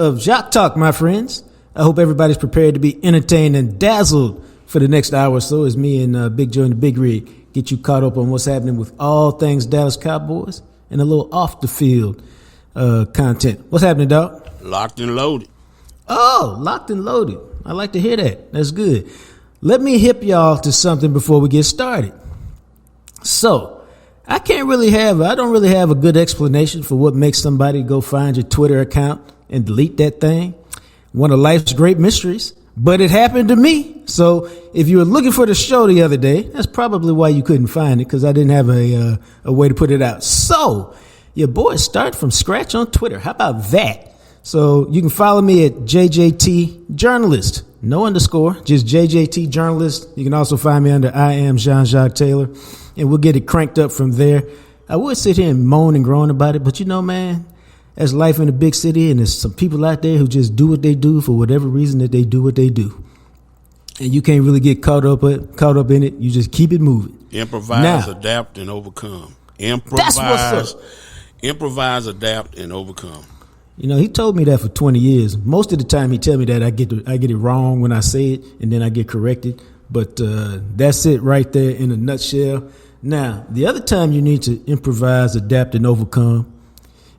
of Jock Talk, my friends. I hope everybody's prepared to be entertained and dazzled for the next hour or so as me and Big Joe and the Big Rig get you caught up on what's happening with all things Dallas Cowboys and a little off the field content. What's happening, dog? Locked and loaded. Oh, locked and loaded. I like to hear that. That's good. Let me hip y'all to something before we get started. So, I don't really have a good explanation for what makes somebody go find your Twitter account and delete that thing. One of life's great mysteries, but it happened to me. So if you were looking for the show the other day, that's probably why you couldn't find it, because I didn't have a way to put it out. So your boy started from scratch on Twitter. How about that? So you can follow me at JJT Journalist. No underscore, just JJT Journalist. You can also find me under I am Jean-Jacques Taylor, and we'll get it cranked up from there. I would sit here and moan and groan about it, but you know, man, that's life in a big city, and there's some people out there who just do what they do for whatever reason that they do what they do. And you can't really get caught up in it. You just keep it moving. Improvise, adapt, and overcome. Improvise, adapt, and overcome. You know, he told me that for 20 years. Most of the time he tell me that I get it wrong when I say it, and then I get corrected. But that's it right there in a nutshell. Now, the other time you need to improvise, adapt, and overcome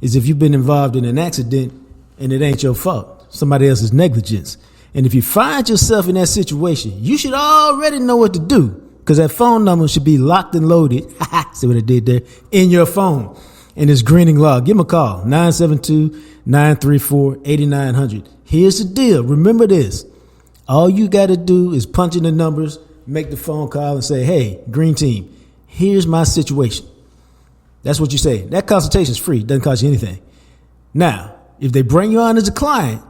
is if you've been involved in an accident and it ain't your fault, somebody else's negligence. And if you find yourself in that situation, you should already know what to do, because that phone number should be locked and loaded. See what I did there? In your phone. And it's greening log. Give them a call, 972-934-8900. Here's the deal. Remember this. All you got to do is punch in the numbers, make the phone call, and say, hey, green team, here's my situation. That's what you say. That consultation is free. It doesn't cost you anything. Now, if they bring you on as a client,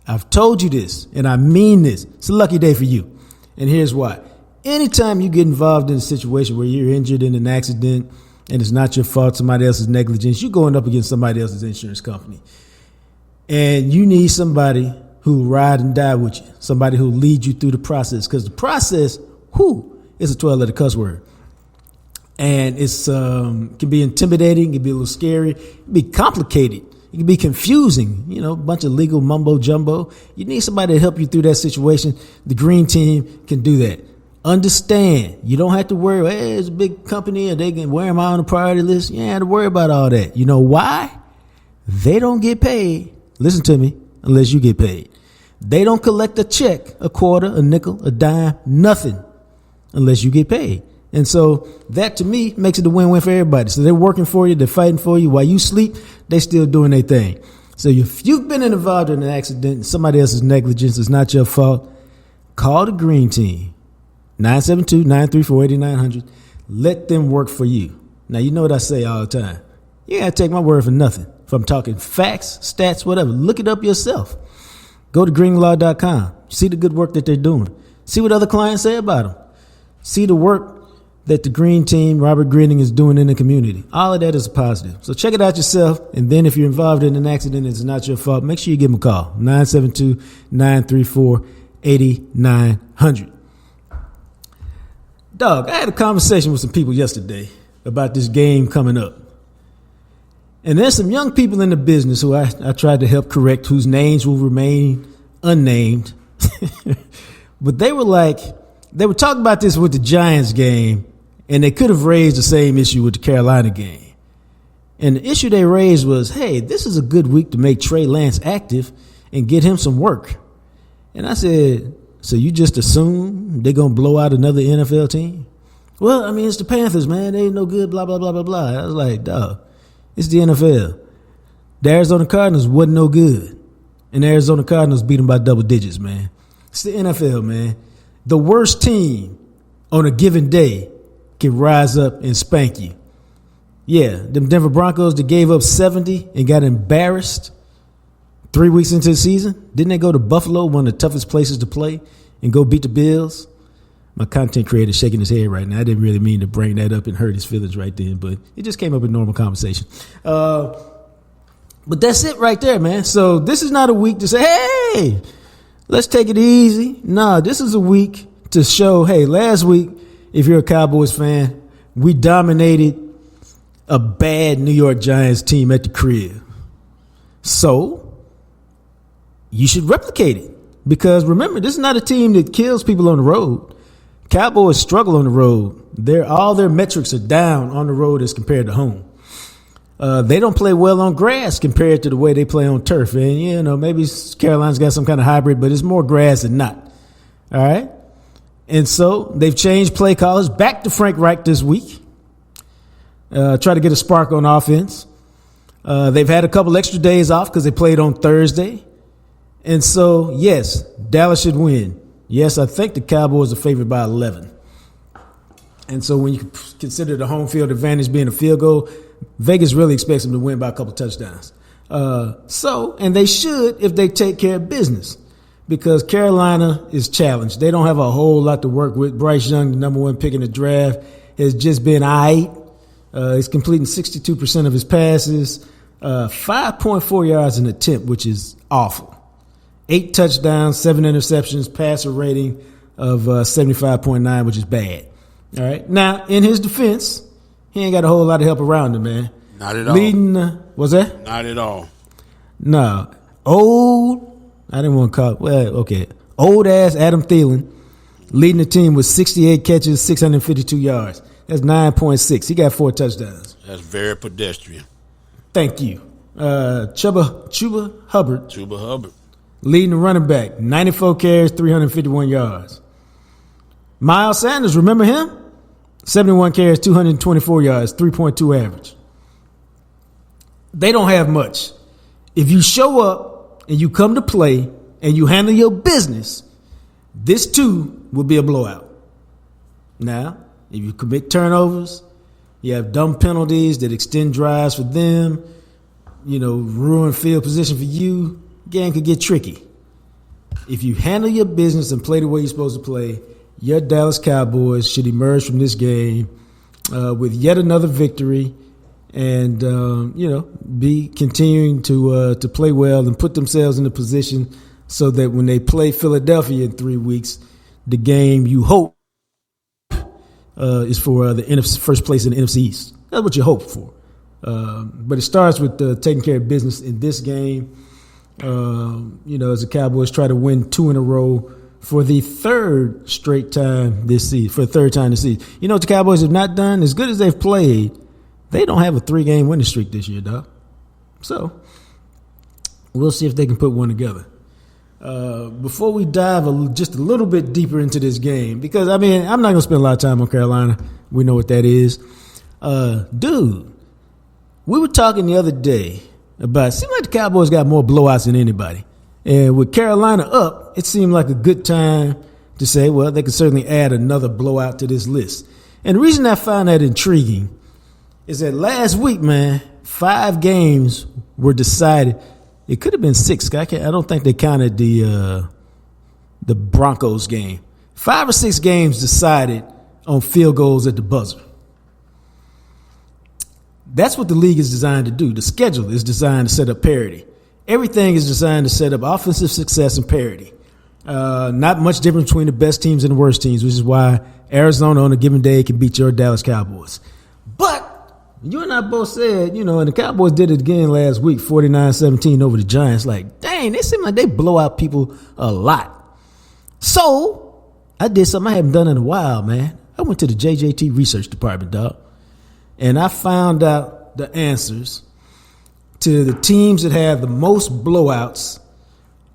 I've told you this, and I mean this. It's a lucky day for you. And here's why. Anytime you get involved in a situation where you're injured in an accident and it's not your fault, somebody else's negligence, you're going up against somebody else's insurance company. And you need somebody who will ride and die with you, somebody who will lead you through the process. Because the process, is a 12-letter cuss word. And it's can be intimidating, it can be a little scary, it can be complicated, it can be confusing, you know, a bunch of legal mumbo jumbo. You need somebody to help you through that situation. The green team can do that. Understand, you don't have to worry, hey, it's a big company and they can wear them out on the priority list. You ain't have to worry about all that. You know why? They don't get paid. Listen to me, unless you get paid. They don't collect a check, a quarter, a nickel, a dime, nothing, unless you get paid. And so that, to me, makes it a win-win for everybody. So they're working for you. They're fighting for you. While you sleep, they still doing their thing. So if you've been involved in an accident and somebody else's negligence is not your fault, call the green team, 972-934-8900. Let them work for you. Now, you know what I say all the time. You got to take my word for nothing. If I'm talking facts, stats, whatever, look it up yourself. Go to greenlaw.com. See the good work that they're doing. See what other clients say about them. See the work that the green team, Robert Greening, is doing in the community. All of that is positive. So check it out yourself. And then if you're involved in an accident and it's not your fault, make sure you give them a call. 972-934-8900. Dog, I had a conversation with some people yesterday about this game coming up. And there's some young people in the business who I tried to help correct, whose names will remain unnamed. But they were talking about this with the Giants game, and they could have raised the same issue with the Carolina game. And the issue they raised was, hey, this is a good week to make Trey Lance active and get him some work. And I said, so you just assume they're going to blow out another NFL team? Well, I mean, it's the Panthers, man. They ain't no good, blah, blah, blah, blah, blah. I was like, dog, it's the NFL. The Arizona Cardinals wasn't no good. And the Arizona Cardinals beat them by double digits, man. It's the NFL, man. The worst team on a given day can rise up and spank you. Yeah, them Denver Broncos that gave up 70 and got embarrassed 3 weeks into the season. Didn't they go to Buffalo, one of the toughest places to play, and go beat the Bills? My content creator shaking his head right now. I didn't really mean to bring that up and hurt his feelings right then, but it just came up in normal conversation. But that's it right there, man. So this is not a week to say, hey, let's take it easy. No, this is a week to show, hey, last week, if you're a Cowboys fan, we dominated a bad New York Giants team at the crib. So you should replicate it. Because remember, this is not a team that kills people on the road. Cowboys struggle on the road. All their metrics are down on the road as compared to home. They don't play well on grass compared to the way they play on turf. And, maybe Carolina's got some kind of hybrid, but it's more grass than not. All right? And so they've changed play callers back to Frank Reich this week. Try to get a spark on offense. They've had a couple extra days off because they played on Thursday. And so, yes, Dallas should win. Yes, I think the Cowboys are favored by 11. And so when you consider the home field advantage being a field goal, Vegas really expects them to win by a couple touchdowns. And they should if they take care of business, because Carolina is challenged. They don't have a whole lot to work with. Bryce Young, the number one pick in the draft, has just been all right. He's completing 62% of his passes, 5.4 yards an attempt, which is awful. 8 touchdowns, 7 interceptions, passer rating of 75.9, which is bad. All right. Now, in his defense, he ain't got a whole lot of help around him, man. Not at all. What's that? Not at all. No. I didn't want to call it. Well, okay. Old-ass Adam Thielen leading the team with 68 catches, 652 yards. That's 9.6. He got 4 touchdowns. That's very pedestrian. Thank you. Chuba Hubbard. Leading the running back, 94 carries, 351 yards. Miles Sanders, remember him? 71 carries, 224 yards, 3.2 average. They don't have much. If you show up and you come to play and you handle your business, this too will be a blowout. Now, if you commit turnovers, you have dumb penalties that extend drives for them, ruin field position for you, game could get tricky. If you handle your business and play the way you're supposed to play, your Dallas Cowboys should emerge from this game with yet another victory and, be continuing to play well and put themselves in a position so that when they play Philadelphia in 3 weeks, the game you hope is for the first place in the NFC East. That's what you hope for. But it starts with taking care of business in this game. As the Cowboys try to win 2 in a row for the third time this season. You know what the Cowboys have not done? As good as they've played, they don't have a 3-game winning streak this year, dog. So we'll see if they can put one together. Before we dive just a little bit deeper into this game, because, I'm not going to spend a lot of time on Carolina. We know what that is. Dude, we were talking the other day about, it seemed like the Cowboys got more blowouts than anybody. And with Carolina up, it seemed like a good time to say, well, they could certainly add another blowout to this list. And the reason I found that intriguing is that last week, man, 5 games were decided. It could have been 6. I don't think they counted the Broncos game. 5 or 6 games decided on field goals at the buzzer. That's what the league is designed to do. The schedule is designed to set up parity. Everything is designed to set up offensive success and parity. Not much difference between the best teams and the worst teams, which is why Arizona on a given day can beat your Dallas Cowboys. But you and I both said, and the Cowboys did it again last week, 49-17 over the Giants. Like, dang, they seem like they blow out people a lot. So I did something I haven't done in a while, man. I went to the JJT research department, dog, and I found out the answers to the teams that have the most blowouts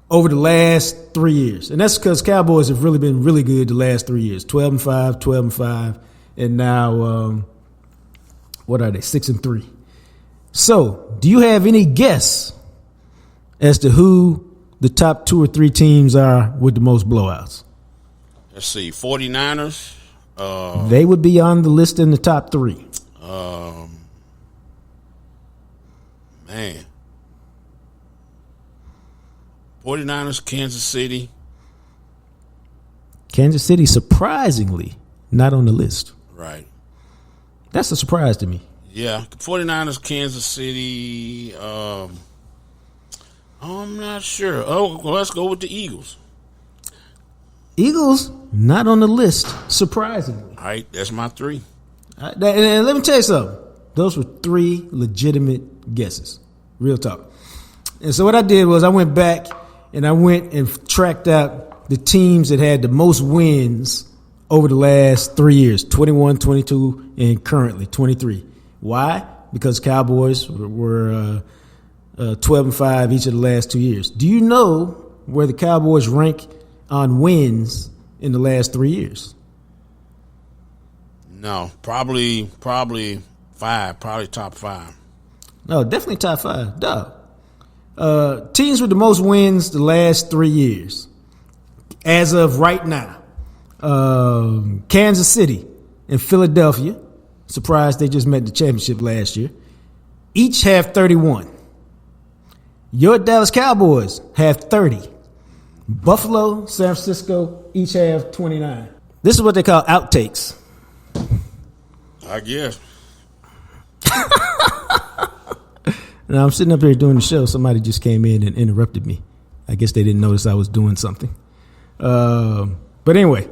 over the last 3 years. And that's because Cowboys have really been really good the last 3 years, 12-5, 12-5, and now, what are they, 6-3. So, do you have any guess as to who the top 2 or 3 teams are with the most blowouts? Let's see, 49ers. They would be on the list in the top 3. Man. 49ers, Kansas City. Kansas City, surprisingly, not on the list. Right. That's a surprise to me. Yeah. 49ers, Kansas City. I'm not sure. Oh, well, let's go with the Eagles. Eagles, not on the list, surprisingly. All right. That's my 3. And let me tell you something. Those were 3 legitimate guesses. Real talk. And so what I did was I went back and I went and tracked out the teams that had the most wins over the last 3 years, 21, 22, and currently 23. Why? Because Cowboys were 12-5 each of the last 2 years. Do you know where the Cowboys rank on wins in the last 3 years? No, probably 5, probably top 5. No, definitely top 5. Duh. Teams with the most wins the last 3 years, as of right now, Kansas City and Philadelphia. Surprised they just met the championship last year. Each have 31. Your Dallas Cowboys have 30. Buffalo, San Francisco each have 29. This is what they call outtakes. I guess. Now I'm sitting up here doing the show. Somebody just came in and interrupted me. I guess they didn't notice I was doing something. But anyway,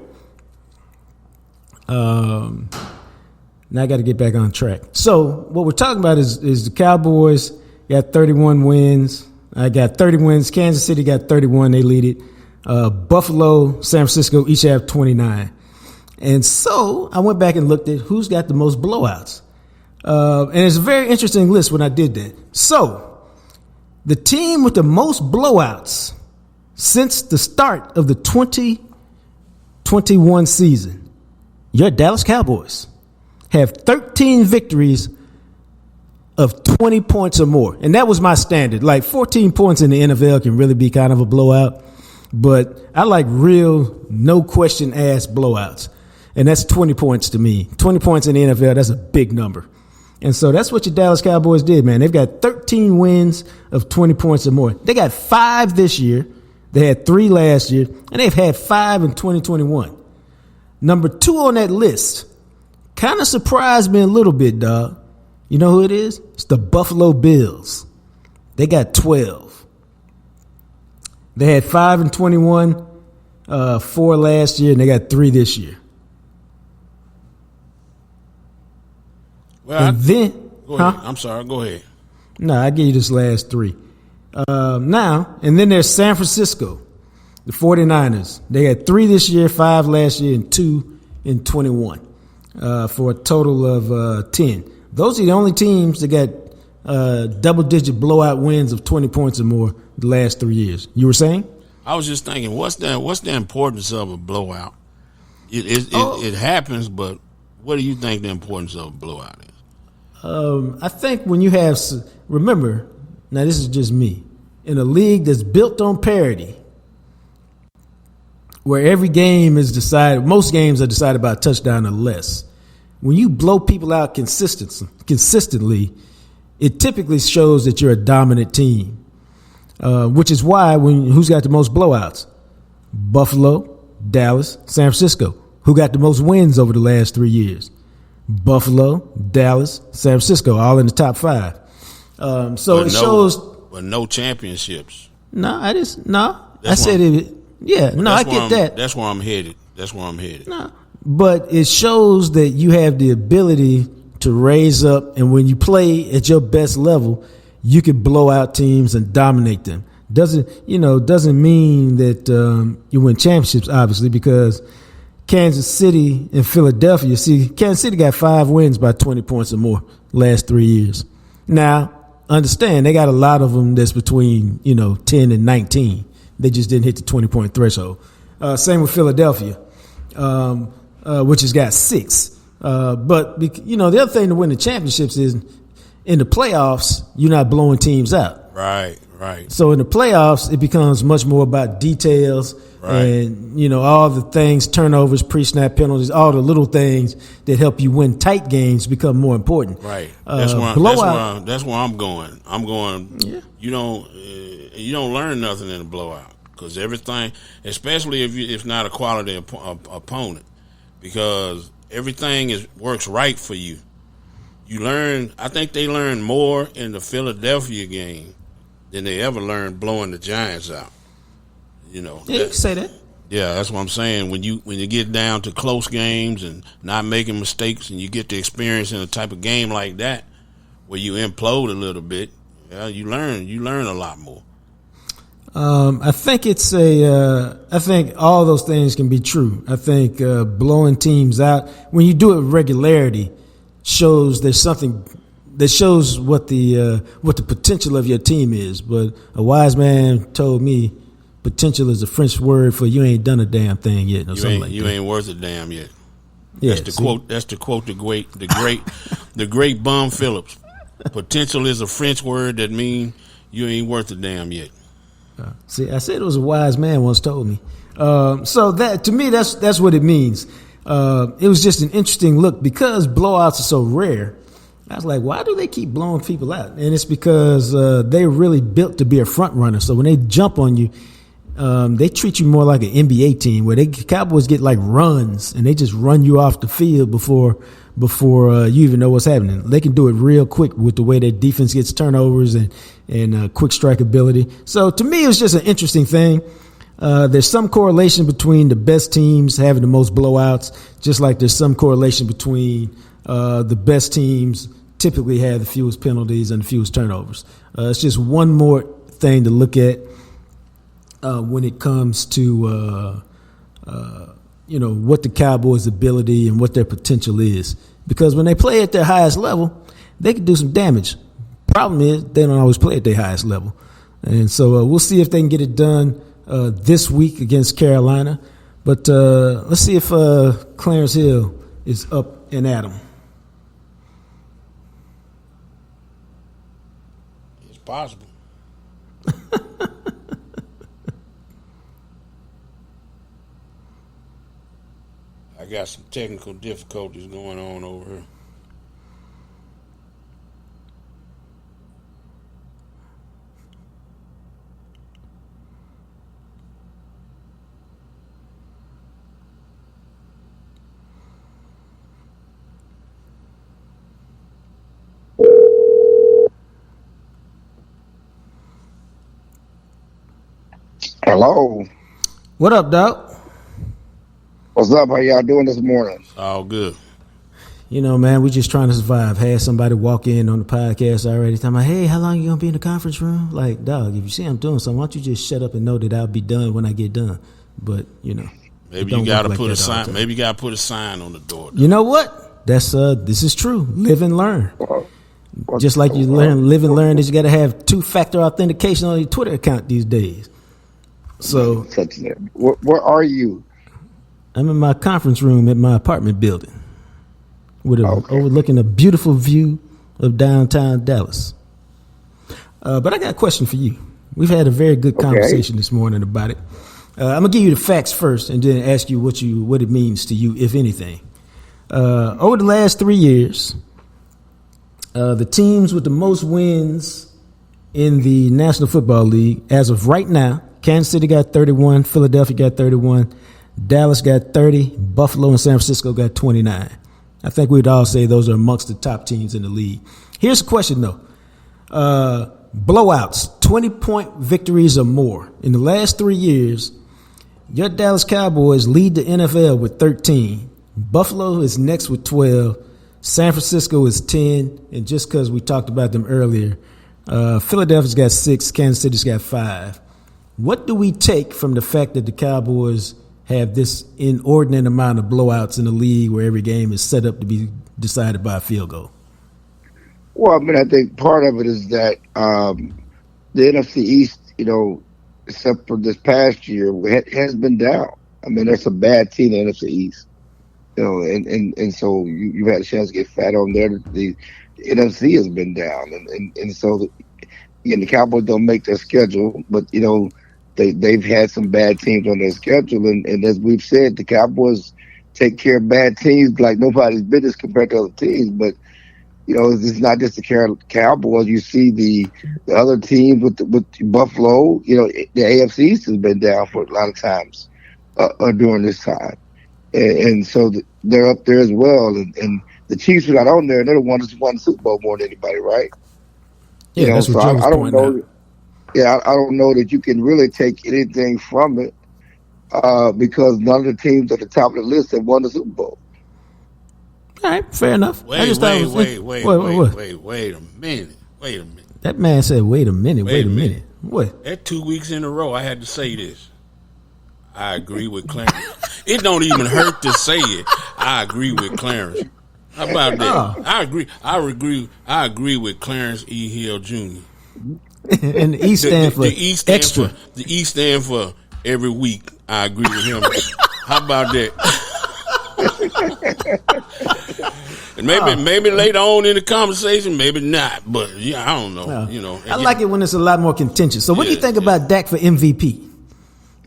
now I got to get back on track. So what we're talking about is the Cowboys got 31 wins. I got 30 wins. Kansas City got 31. They lead it. Buffalo, San Francisco each have 29. And so I went back and looked at who's got the most blowouts. And it's a very interesting list when I did that. So the team with the most blowouts since the start of the 2021 season, your Dallas Cowboys, have 13 victories of 20 points or more. And that was my standard. Like 14 points in the NFL can really be kind of a blowout. But I like real, no question asked blowouts. And that's 20 points to me. 20 points in the NFL, that's a big number. And so that's what your Dallas Cowboys did, man. They've got 13 wins of 20 points or more. They got 5 this year. They had 3 last year. And they've had 5 in 2021. Number 2 on that list kind of surprised me a little bit, dog. You know who it is? It's the Buffalo Bills. They got 12. They had 5 in 21, 4 last year, and they got 3 this year. Well, go ahead. I'm sorry. Go ahead. No, I give you this last 3. Now, and then there's San Francisco, the 49ers. They had 3 this year, 5 last year, and 2 in 21, for a total of 10. Those are the only teams that got double-digit blowout wins of 20 points or more the last 3 years. You were saying? I was just thinking, what's the importance of a blowout? It happens, but what do you think the importance of a blowout is? I think when you have, remember, now this is just me, in a league that's built on parity, where every game is decided, most games are decided by a touchdown or less. When you blow people out consistently, it typically shows that you're a dominant team, which is why who's got the most blowouts? Buffalo, Dallas, San Francisco. Who got the most wins over the last 3 years? Buffalo, Dallas, San Francisco, all in the top 5. Shows. But no championships. No, I said it. Yeah, no, I get that. That's where I'm headed. No, but it shows that you have the ability to raise up, and when you play at your best level, you can blow out teams and dominate them. Doesn't mean that you win championships, obviously, because Kansas City and Philadelphia. See, Kansas City got 5 wins by 20 points or more last 3 years. Now, understand, they got a lot of them that's between 10 and 19. They just didn't hit the 20-point threshold. Same with Philadelphia, which has got 6. But the other thing to win the championships is in the playoffs, you're not blowing teams out. Right. So in the playoffs, it becomes much more about details and, all the things, turnovers, pre-snap penalties, all the little things that help you win tight games become more important. Right. That's where I'm going. Yeah. You don't learn nothing in a blowout because everything, especially if it's not a quality opponent, because everything works right for you. You learn. I think they learned more in the Philadelphia game than they ever learned blowing the Giants out. Yeah, you can say that. Yeah, that's what I'm saying. When you get down to close games and not making mistakes, and you get to experience in a type of game like that where you implode a little bit, you learn a lot more. I think it's I think all those things can be true. I think blowing teams out when you do it with regularity shows there's something that shows what the potential of your team is. But a wise man told me potential is a French word for you ain't done a damn thing yet, or something like that. You ain't worth a damn yet. Yeah, that's the quote. The great Bum Phillips. Potential is a French word that means you ain't worth a damn yet. See, I said it was a wise man once told me. So that to me, that's what it means. It was just an interesting look because blowouts are so rare. I was like, why do they keep blowing people out? And it's because they're really built to be a front runner. So when they jump on you, they treat you more like an NBA team where Cowboys get like runs and they just run you off the field before you even know what's happening. They can do it real quick with the way their defense gets turnovers and quick strike ability. So to me, it was just an interesting thing. There's some correlation between the best teams having the most blowouts, just like there's some correlation between the best teams typically have the fewest penalties and the fewest turnovers. It's just one more thing to look at when it comes to what the Cowboys' ability and what their potential is. Because when they play at their highest level, they can do some damage. Problem is they don't always play at their highest level. And so we'll see if they can get it done this week against Carolina. But let's see if Clarence Hill is up and at 'em. It's possible. I got some technical difficulties going on over here. Hello. What up, Doc? What's up? How y'all doing this morning? All good. You know, man, we're just trying to survive. Had somebody walk in on the podcast already talking about, hey, how long you going to be in the conference room? Like, dog, if you see I'm doing something, why don't you just shut up and know that I'll be done when I get done? But, maybe you got to put a sign. Maybe you got to put a sign on the door. You know what? This is true. Live and learn. Just like you live and learn that you got to have two-factor authentication on your Twitter account these days. So, where are you? I'm in my conference room at my apartment building with overlooking a beautiful view of downtown Dallas. But I got a question for you. We've had a very good conversation this morning about it. I'm going to give you the facts first and then ask you what it means to you, if anything. Over the last 3 years, the teams with the most wins in the National Football League, as of right now, Kansas City got 31, Philadelphia got 31, Dallas got 30, Buffalo and San Francisco got 29. I think we'd all say those are amongst the top teams in the league. Here's the question, though. Blowouts, 20-point victories or more. In the last 3 years, your Dallas Cowboys lead the NFL with 13. Buffalo is next with 12. San Francisco is 10. And just because we talked about them earlier, Philadelphia's got 6, Kansas City's got 5. What do we take from the fact that the Cowboys have this inordinate amount of blowouts in the league where every game is set up to be decided by a field goal? Well, I mean, I think part of it is that the NFC East, except for this past year, has been down. I mean, there's a bad team in the NFC East, and so you've had a chance to get fat on there. The NFC has been down, and so the Cowboys don't make their schedule, but they've had some bad teams on their schedule, and as we've said, the Cowboys take care of bad teams like nobody's business compared to other teams. But it's not just the Cowboys. You see the other teams with Buffalo. The AFC East has been down for a lot of times during this time, and so they're up there as well. And the Chiefs are not on there. They're the ones that won the Super Bowl more than anybody, right? Yeah, that's what Joe was pointing out. Yeah, I don't know that you can really take anything from it because none of the teams at the top of the list have won the Super Bowl. All right, fair enough. Wait a minute. That man said, wait a minute. What? That 2 weeks in a row, I had to say this. I agree with Clarence. It don't even hurt to say it. I agree with Clarence. How about that? Oh. I agree with Clarence E. Hill Jr. And the E stand for extra. The E stand for every week. I agree with him. How about that? And maybe later on in the conversation, maybe not. But yeah, I don't know. I like it when it's a lot more contentious. So what do you think about Dak for MVP?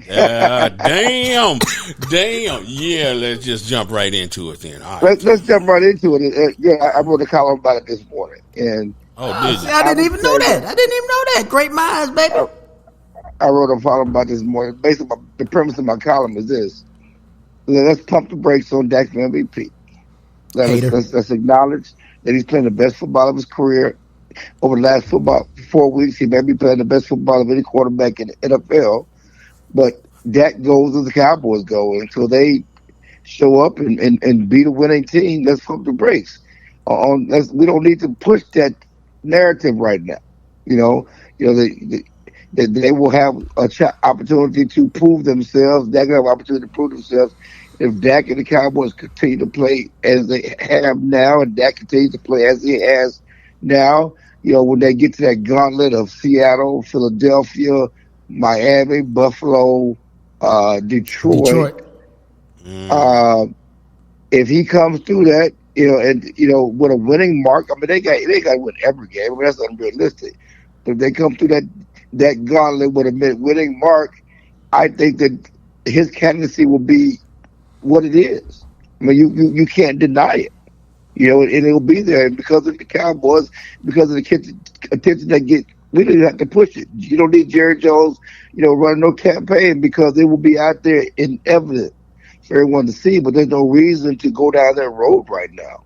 Damn. Yeah, let's just jump right into it then. All right. Let's jump right into it. I wrote a column about it this morning, and I didn't even know that. Great minds, baby. I wrote a column about this morning. Basically, the premise of my column is this: let's pump the brakes on Dak for MVP. Let's acknowledge that he's playing the best football of his career. Over the last 4 weeks, he may be playing the best football of any quarterback in the NFL. But Dak goes as the Cowboys go until they show up and beat a winning team. Let's pump the brakes. We don't need to push that narrative right now. They will have an opportunity to prove themselves. Dak will have an opportunity to prove themselves. If Dak and the Cowboys continue to play as they have now, and Dak continues to play as he has now, when they get to that gauntlet of Seattle, Philadelphia, Miami, Buffalo, Detroit. If he comes through that, with a winning mark, I mean, they got to win every game. I mean, that's unrealistic. But if they come through that gauntlet with a winning mark, I think that his candidacy will be what it is. I mean, you can't deny it. And it'll be there because of the Cowboys, because of the attention they get. We don't have to push it. You don't need Jerry Jones, running no campaign because it will be out there in evidence for everyone to see. But there's no reason to go down that road right now,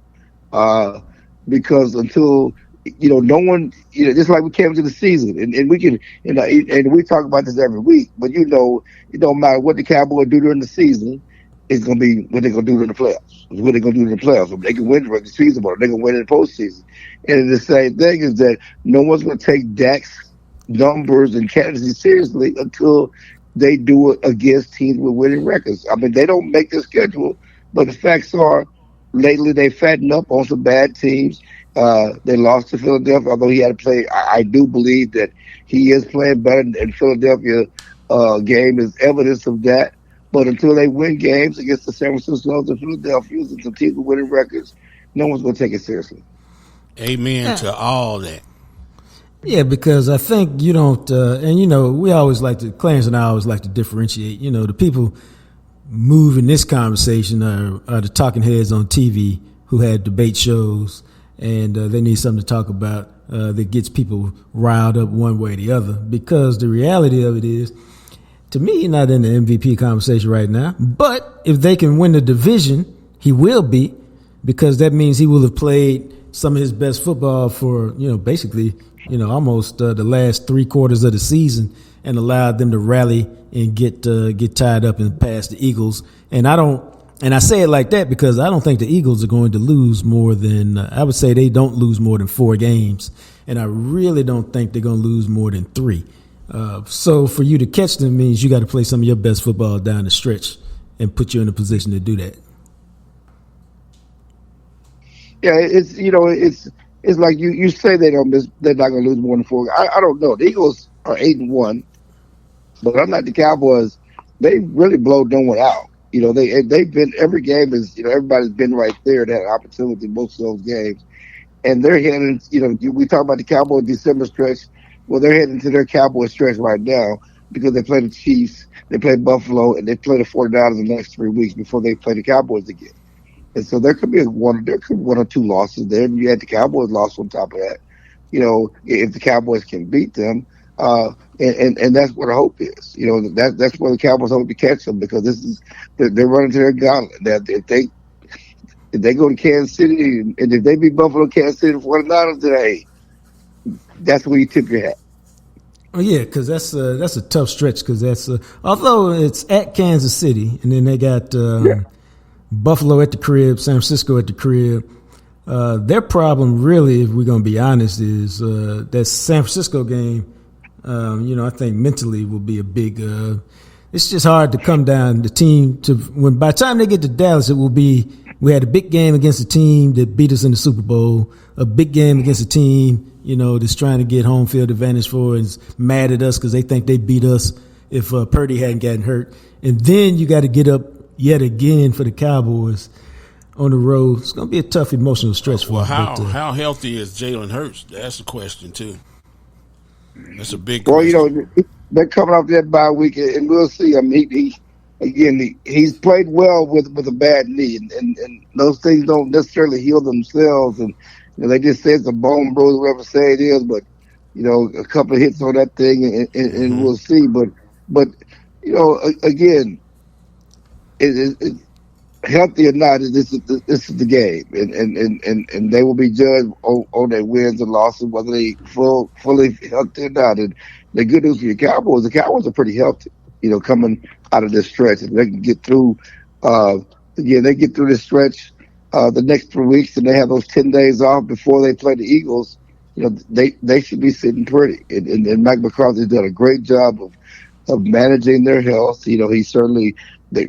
because until no one, just like we came into the season, and we can, and we talk about this every week. But it don't matter what the Cowboys do during the season. It's going to be what they're going to do in the playoffs. It's what they're going to do in the playoffs. If they can win the regular season, but they're going to win in the postseason. And the same thing is that no one's going to take Dak's numbers and candidacy seriously until they do it against teams with winning records. I mean, they don't make the schedule, but the facts are lately they fattened up on some bad teams. They lost to Philadelphia, although he had to play. I do believe that he is playing better, and Philadelphia game is evidence of that. But until they win games against the San Francisco's and Philadelphia's and some teams with winning records, no one's going to take it seriously. Amen to all that. Yeah, because I think you don't, we always Clarence and I always like to differentiate. The people moving this conversation are the talking heads on TV who had debate shows, and they need something to talk about that gets people riled up one way or the other. Because the reality of it is, to me, he's not in the MVP conversation right now. But if they can win the division, he will be, because that means he will have played some of his best football for, basically, almost the last 3 quarters of the season, and allowed them to rally and get tied up and pass the Eagles. And I say it like that because I don't think the Eagles are going to lose more than, I would say they don't lose more than 4 games. And I really don't think they're going to lose more than 3. So for you to catch them means you got to play some of your best football down the stretch and put you in a position to do that. Yeah, it's like you say they're not going to lose more than 4. I don't know. The Eagles are 8-1, but unlike the Cowboys, they really blow no one out. They've been, every game is, everybody's been right there and had an opportunity in most of those games, and they're heading. We talk about the Cowboys December stretch. Well, they're heading to their Cowboy stretch right now because they play the Chiefs, they play Buffalo, and they play the 49ers in the next 3 weeks before they play the Cowboys again. And so there could be one or 2 losses there, and you had the Cowboys loss on top of that. If the Cowboys can beat them, and that's what the hope is. That's where the Cowboys hope to catch them, because they're running to their gauntlet. That if they go to Kansas City and if they beat Buffalo, Kansas City, 49ers today. That's where you tip your hat. Oh yeah, because that's a tough stretch. Because that's although it's at Kansas City, and then they got Buffalo at the crib, San Francisco at the crib. Their problem, really, if we're gonna be honest, is that San Francisco game. I think mentally will be a big. It's just hard to come down the team to when by the time they get to Dallas, it will be we had a big game against a team that beat us in the Super Bowl, a big game against a team that's trying to get home field advantage for and is mad at us because they think they beat us if Purdy hadn't gotten hurt, and then you got to get up yet again for the Cowboys on the road. It's going to be a tough emotional stretch for us. How healthy is Jalen Hurts? That's the question too. That's a big question. Well, they're coming off that bye week, and we'll see. I mean, he's played well with a bad knee, and those things don't necessarily heal themselves. And they just say it's a bone bruise, whatever say it is, but a couple of hits on that thing, and we'll see. But again, it healthy or not, this is the game, and they will be judged on their wins and losses, whether they fully healthy or not. And the good news for your Cowboys, the Cowboys are pretty healthy, coming out of this stretch. If they can get through, they get through this stretch the next 3 weeks, and they have those 10 days off before they play the Eagles. They should be sitting pretty. And Mike McCarthy's done a great job of managing their health. He certainly.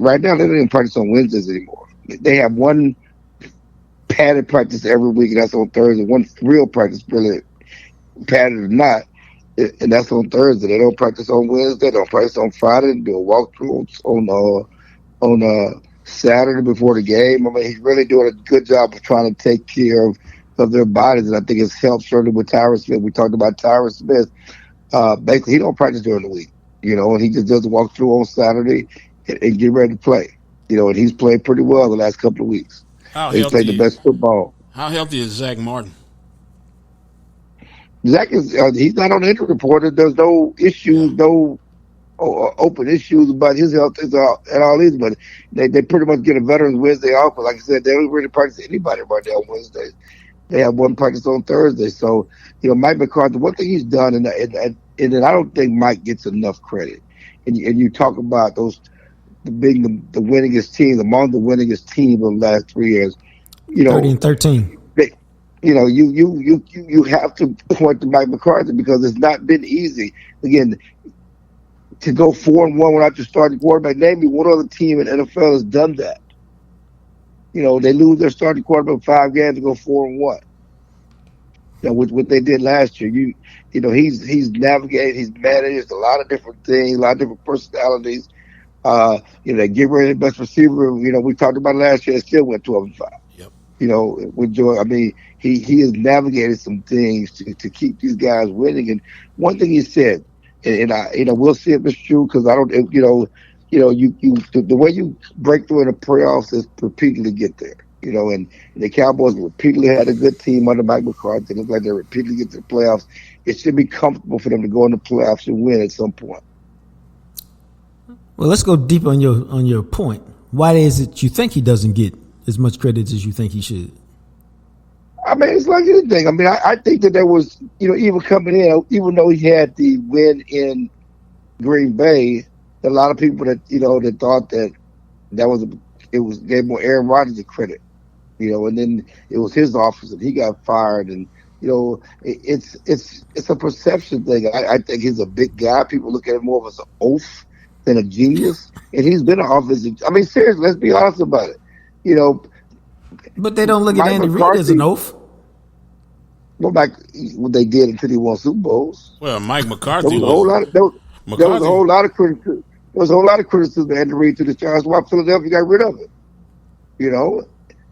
Right now, they don't even practice on Wednesdays anymore. They have one padded practice every week, and that's on Thursday. One real practice, really padded or not, and that's on Thursday. They don't practice on Wednesday. They don't practice on Friday. They do a walkthrough on Saturday before the game. I mean, he's really doing a good job of trying to take care of their bodies, and I think it's helped certainly with Tyron Smith. We talked about Tyron Smith. Basically, he don't practice during the week, and he just does a walkthrough on Saturday and get ready to play. And he's played pretty well the last couple of weeks. He's played the best football. How healthy is Zach Martin? Zach he's not on the injury report. There's no issues, no open issues about his health at all either. But they pretty much get a Veterans Wednesday off. But like I said, they don't really practice anybody right now on Wednesdays. They have one practice on Thursday. So, Mike McCarthy, one thing he's done, and I don't think Mike gets enough credit. And you talk about those being the winningest team, among the winningest team of the last 3 years. 30 and 13. You have to point to Mike McCarthy because it's not been easy. Again, to go 4-1 without your starting quarterback. Name me one other team in the NFL has done that. They lose their starting quarterback 5 games to go 4-1. What they did last year. He's navigated, he's managed a lot of different things, a lot of different personalities. They get rid of the best receiver. We talked about it last year. It still went 12-5. Yep. With Joy. I mean, he has navigated some things to keep these guys winning. And one thing he said, and we'll see if it's true because I don't. The way you break through in the playoffs is repeatedly get there. And the Cowboys repeatedly had a good team under Mike McCarthy. It looks like they repeatedly get to the playoffs. It should be comfortable for them to go in the playoffs and win at some point. Well, let's go deep on your point. Why is it you think he doesn't get as much credit as you think he should? I mean, it's like anything. I mean, I think that there was, even coming in, even though he had the win in Green Bay, a lot of people that thought that gave more Aaron Rodgers the credit, and then it was his office and he got fired, and it's a perception thing. I think he's a big guy. People look at him more as an oaf than a genius, and he's been an offensive. I mean, seriously, let's be honest about it. But they don't look at Andy Reid as an oaf. Well, like what they did until he won Super Bowls. Well, Mike McCarthy there was a whole lot of criticism. There was a whole lot of criticism of Andy Reid to the Chargers. Why Philadelphia got rid of it?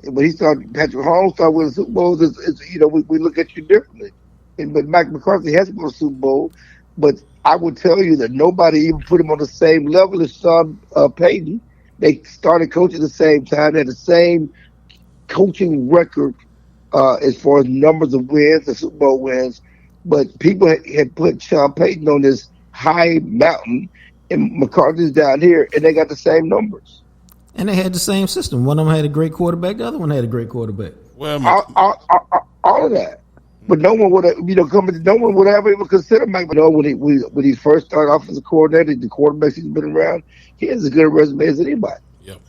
When he started, Patrick Mahomes started winning Super Bowls. We look at you differently. But Mike McCarthy has won a Super Bowl. But I would tell you that nobody even put him on the same level as Sean Payton. They started coaching at the same time. They had the same coaching record as far as numbers of wins and Super Bowl wins. But people had put Sean Payton on this high mountain, and McCarthy's down here, and they got the same numbers. And they had the same system. One of them had a great quarterback. The other one had a great quarterback. Well, all of that. But no one would have, no one would ever even consider Mike. When he first started off as a coordinator, the quarterbacks he's been around, he has as good a resume as anybody. Yep.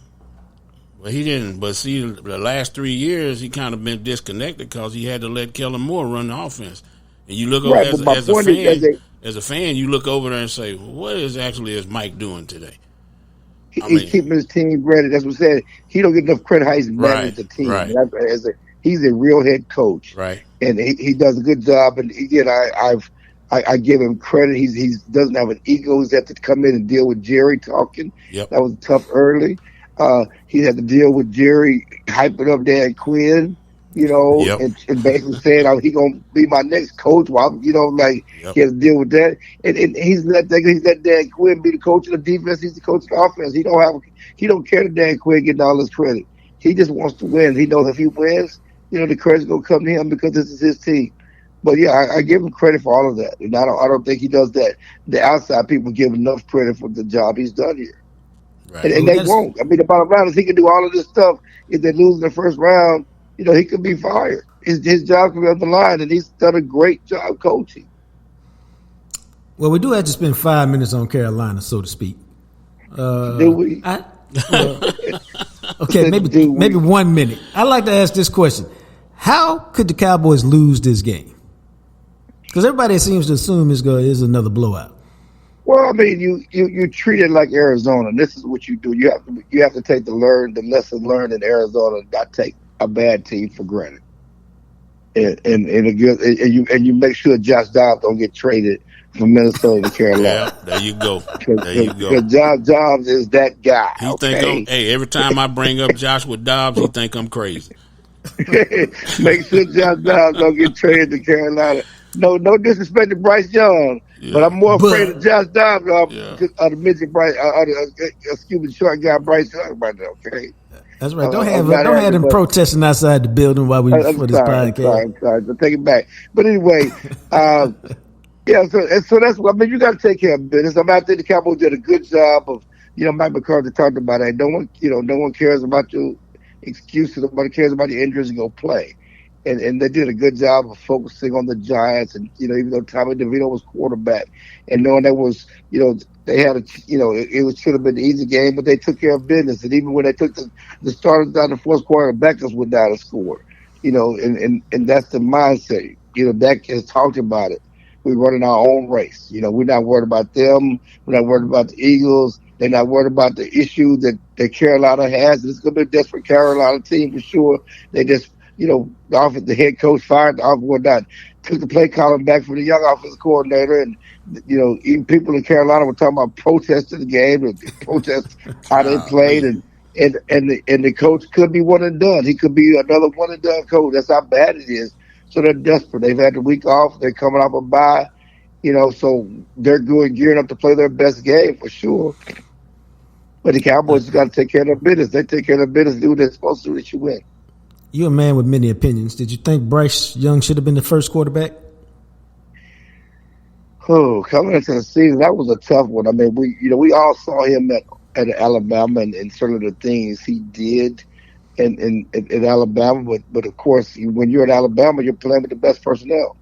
Well, he didn't. But see, the last 3 years, he kind of been disconnected because he had to let Kellen Moore run the offense. And you look over Right, but my as a point is that fan. As a fan, you look over there and say, "What is Mike doing today?" I he's mean, keeping his team ready. That's what I said. He don't get enough credit how he's managed right, the team. right, And he's a real head coach, right. and he does a good job. And again, I give him credit. He doesn't have an ego. He's had to come in and deal with Jerry talking. Yep, That was tough early. He had to deal with Jerry hyping up Dan Quinn, yep, and basically saying, "Oh, he gonna be my next coach." Well, like yep. he has to deal with that. And he's let Dan Quinn be the coach of the defense. He's the coach of the offense. He don't care that Dan Quinn getting all this credit. He just wants to win. He knows if he wins, the credit's gonna come to him because this is his team. But yeah, I give him credit for all of that, and I don't think he does that. The outside people give enough credit for the job he's done here, Right. and they won't. I mean, the bottom line is he can do all of this stuff. If they lose in the first round, he could be fired. His job could be on the line, and he's done a great job coaching. Well, we do have to spend 5 minutes on Carolina, so to speak. Do we? Okay, maybe 1 minute. I'd like to ask this question: how could the Cowboys lose this game? Because everybody seems to assume is another blowout. Well, I mean, you treat it like Arizona. This is what you do. You have to take the lesson learned in Arizona, and not take a bad team for granted. And you make sure Josh Dobbs don't get traded from Minnesota to Carolina. Yeah, there you go. There you go. Because Josh Dobbs is that guy. He think every time I bring up Joshua Dobbs, he think I'm crazy. Make sure Josh Dobbs don't get traded to Carolina. No disrespect to Bryce Young, but I'm more afraid of Josh Dobbs of the midget Bryce, the short guy Bryce Young right now. Okay, that's right. Don't have them protesting outside the building while we for this podcast. I'm sorry. So take it back. But anyway, yeah. So that's what I mean. You got to take care of business. I think the Cowboys did a good job of. Mike McCarthy talked about it. No one cares about your excuses. Nobody cares about your injuries. You go play. And they did a good job of focusing on the Giants, and even though Tommy DeVito was quarterback, and knowing that was they had it should have been an easy game, but they took care of business. And even when they took the starters down the fourth quarter, the backups went down and scored. And that's the mindset. Dak has talked about it. We're running our own race. We're not worried about them. We're not worried about the Eagles. They're not worried about the issue that Carolina has. It's going to be a desperate Carolina team for sure. They just the head coach fired the offensive took the play calling back from the young offensive coordinator, and even people in Carolina were talking about protesting the game and protest how they played, and the coach could be one and done. He could be another one and done coach. That's how bad it is. So they're desperate. They've had the week off. They're coming off a bye, so they're gearing up to play their best game for sure. But the Cowboys got to take care of their business. They take care of their business, do what they're supposed to do, that you win. You're a man with many opinions. Did you think Bryce Young should have been the first quarterback? Oh, coming into the season, that was a tough one. I mean, we all saw him at Alabama, and certainly the things he did in Alabama. But of course, when you're at Alabama, you're playing with the best personnel.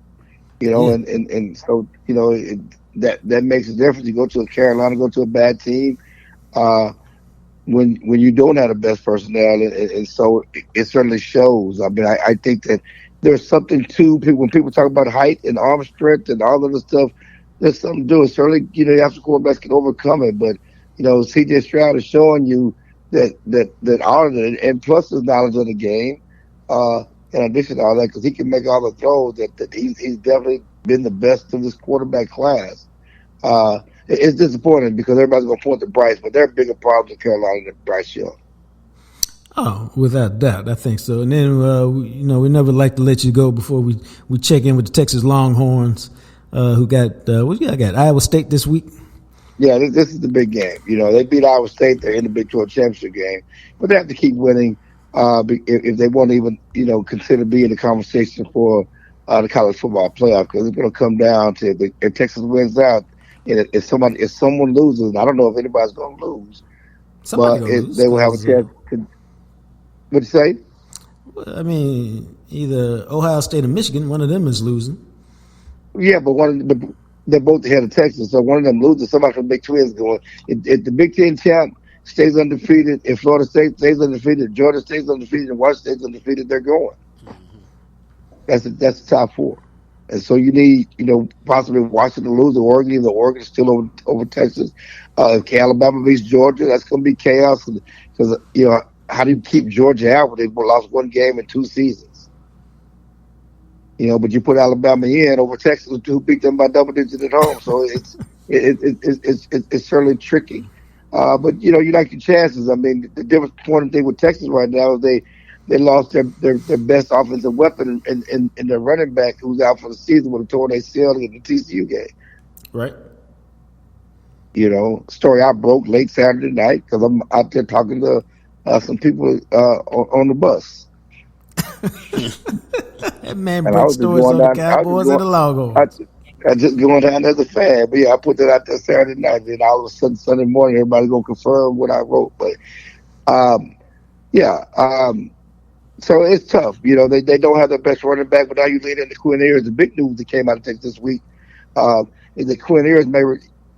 And so that makes a difference. You go to Carolina, go to a bad team. When you don't have the best personnel, and so it certainly shows. I mean, I think that there's something to people when people talk about height and arm strength and all of this stuff. There's something to do. Certainly, after quarterbacks can overcome it, but C.J. Stroud is showing you that all of it, and plus his knowledge of the game, in addition to all that, because he can make all the throws. That he's definitely been the best of this quarterback class. It's disappointing because everybody's going to point to Bryce, but there are bigger problems in Carolina than Bryce Young. Oh, without doubt, I think so. And then, we never like to let you go before we check in with the Texas Longhorns, who got Iowa State this week. Yeah, this is the big game. They beat Iowa State. They're in the Big 12 championship game, but they have to keep winning if they want to even, consider being the conversation for the college football playoff, because it's going to come down to if Texas wins out. If someone loses, I don't know if anybody's going to lose, but they will have a chance. What'd you say? I mean, either Ohio State or Michigan, one of them is losing. Yeah, but they're both ahead of Texas, so one of them loses. Somebody from the Big 12 is going. If the Big Ten champ stays undefeated, if Florida State stays undefeated, Georgia stays undefeated, and Washington stays undefeated, they're going. That's the top four. And so you need, possibly Washington to lose, or Oregon, even though Oregon is still over Texas. If Alabama beats Georgia, that's going to be chaos. Because, how do you keep Georgia out when they've lost one game in 2 seasons? But you put Alabama in over Texas, who beat them by double digits at home. So it's certainly tricky. But you like your chances. I mean, the difference point thing with Texas right now is they lost their best offensive weapon in their running back, who's out for the season with a torn ACL in the TCU game. Right. Story I broke late Saturday night because I'm out there talking to some people on the bus. That man broke stories on the Cowboys and the Longhorns. I just going down as a fan. But yeah, I put that out there Saturday night. Then all of a sudden Sunday morning, everybody's going to confirm what I wrote. But, so it's tough. They don't have the best running back, but now you lead into Quinn Ewers. The big news that came out of Texas this week is that Quinn Ewers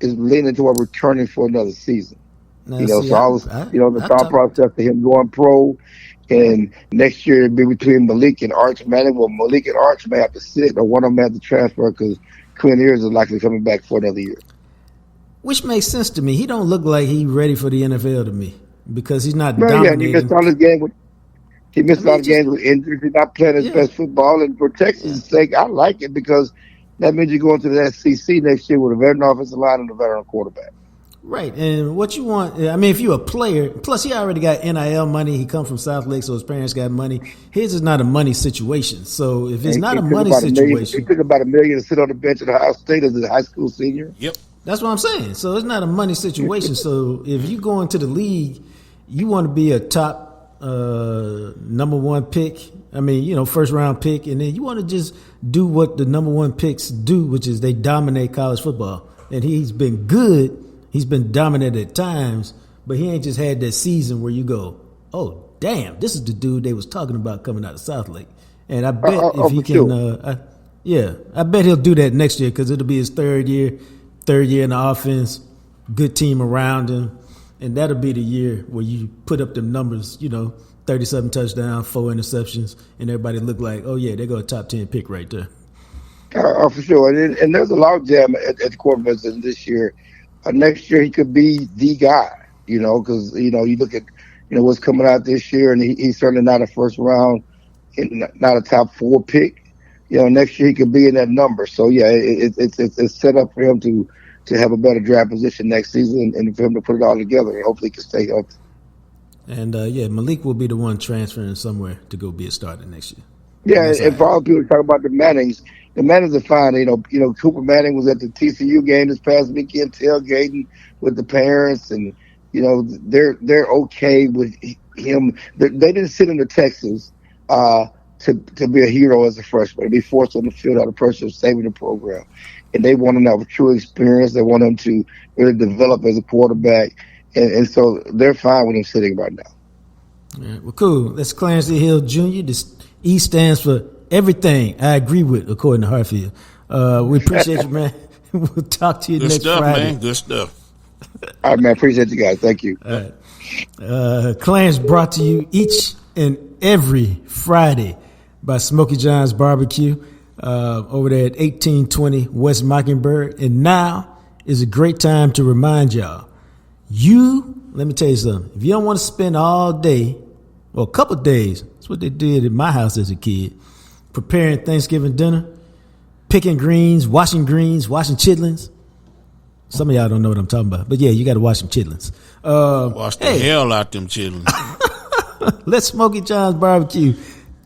is leaning toward returning for another season. Now, the thought process of him going pro, and next year it'd be between Malik and Arch Manning. Well, Malik and Arch may have to sit, or one of them may have to transfer because Quinn Ewers is likely coming back for another year. Which makes sense to me. He don't look like he's ready for the NFL to me because he's not dominating. Yeah, he missed all his game He missed a lot of games with injuries. He's not playing his best football. And for Texas' sake, I like it because that means you're going to the SEC next year with a veteran offensive line and a veteran quarterback. Right. And what you want, I mean, if you're a player, plus he already got NIL money. He comes from South Lake, so his parents got money. His is not a money situation. So if it's not a money situation. He took about $1 million to sit on the bench at Ohio State as a high school senior. Yep. That's what I'm saying. So it's not a money situation. So if you go into the league, you want to be a top number one pick. I mean, first round pick, and then you want to just do what the number one picks do, which is they dominate college football. And he's been good. He's been dominant at times, but he ain't just had that season where you go, oh, damn, this is the dude they was talking about coming out of South Lake. And I bet if he can, I bet he'll do that next year because it'll be his third year in the offense, good team around him. And that'll be the year where you put up them numbers, 37 touchdowns, 4 interceptions, and everybody look like, oh, yeah, they got a top 10 pick right there. For sure. And there's a logjam at the quarterback position this year. Next year, he could be the guy, because, you look at, what's coming out this year, and he's certainly not a first round, not a top 4 pick. Next year he could be in that number. So, yeah, it's set up for him to have a better draft position next season and for him to put it all together. And hopefully he can stay healthy. And, Malik will be the one transferring somewhere to go be a starter next year. Yeah, and for all people talk about the Mannings are fine. Cooper Manning was at the TCU game this past weekend, tailgating with the parents, and they're okay with him. They didn't send him to Texas to be a hero as a freshman, to be forced on the field out of pressure of saving the program. And they want him to have a true experience. They want him to really develop as a quarterback, and so they're fine with him sitting right now. All right, well, cool. That's Clarence E. Hill Jr. This E stands for everything I agree with, according to Hartfield. We appreciate you, man. We'll talk to you next Friday. Man. Good stuff. All right, man. Appreciate you guys. Thank you. All right. Clarence brought to you each and every Friday by Smokey John's Barbecue over there at 1820 West Mockingbird. And now is a great time to remind y'all, let me tell you something. If you don't want to spend all day, or a couple of days, that's what they did in my house as a kid, preparing Thanksgiving dinner, picking greens, washing chitlins. Some of y'all don't know what I'm talking about, but yeah, you got to wash some chitlins. Wash the hell out them chitlins. Let Smokey John's Barbecue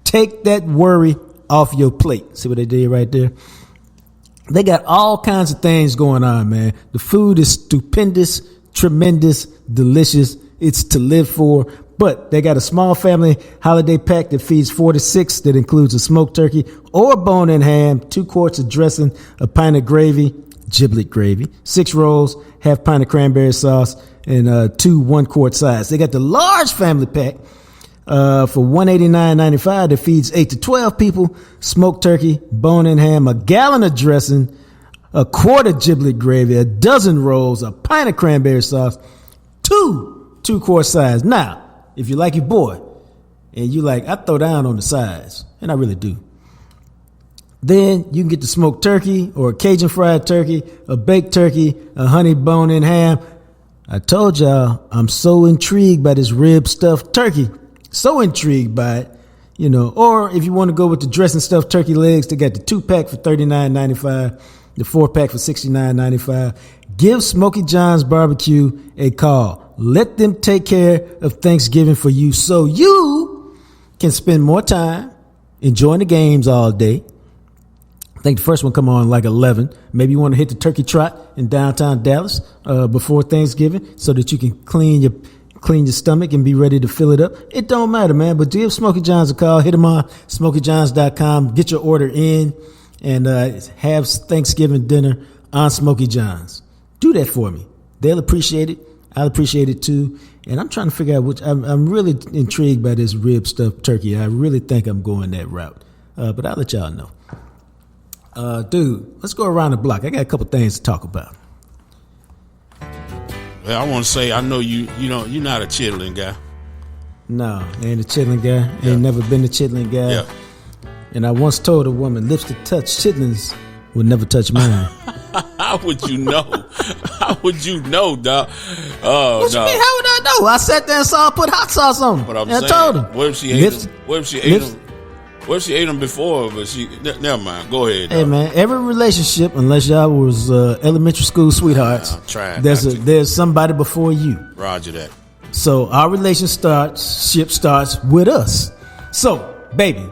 take that worry off your plate. See what they did right there? They got all kinds of things going on, man. The food is stupendous, tremendous, delicious. It's to live for. But they got a small family holiday pack that feeds 4 to 6 that includes a smoked turkey or bone-in ham, 2 quarts of dressing, a pint of gravy, giblet gravy, 6 rolls, half pint of cranberry sauce, and 2 1-quart sides. They got the large family pack for $189.95 that feeds 8 to 12 people, smoked turkey, bone-in ham, a gallon of dressing, a quart of giblet gravy, a dozen rolls, a pint of cranberry sauce, 2 2-quart sides. Now, if you like your boy, and you like, I throw down on the sides, and I really do. Then you can get the smoked turkey or a Cajun fried turkey, a baked turkey, a honey bone-in ham. I told y'all I'm so intrigued by this rib stuffed turkey. So intrigued by it, you know. Or if you want to go with the dressing stuffed turkey legs, they got the 2-pack for $39.95, the 4-pack for $69.95. Give Smokey John's Barbecue a call. Let them take care of Thanksgiving for you so you can spend more time enjoying the games all day. I think the first one come on like 11. Maybe you want to hit the turkey trot in downtown Dallas before Thanksgiving so that you can clean your stomach and be ready to fill it up. It don't matter, man. But give Smokey John's a call. Hit them on SmokeyJohns.com. Get your order in and have Thanksgiving dinner on Smokey John's. Do that for me. They'll appreciate it. I'll appreciate it too. And I'm trying to figure out which. I'm really intrigued by this rib stuffed turkey. I really think I'm going that route. But I'll let y'all know. Dude, let's go around the block. I got a couple things to talk about. Well, I want to say, I know you're not a chitlin guy. No, I ain't a chitlin guy. Yeah. Ain't never been a chitlin guy. Yeah. And I once told a woman, lips that touch chitlins would never touch mine. How would you know? How would you know, dog? Oh, What you no. mean? How would I know? I sat there and saw her put hot sauce on them. But I'm and saying, I told her. what if she ate them? What if she ate them? What if she ate them before? But she never mind. Go ahead. Hey dog. man, every relationship, unless y'all was elementary school sweethearts, there's somebody before you. Roger that. So our relationship starts with us. So, baby,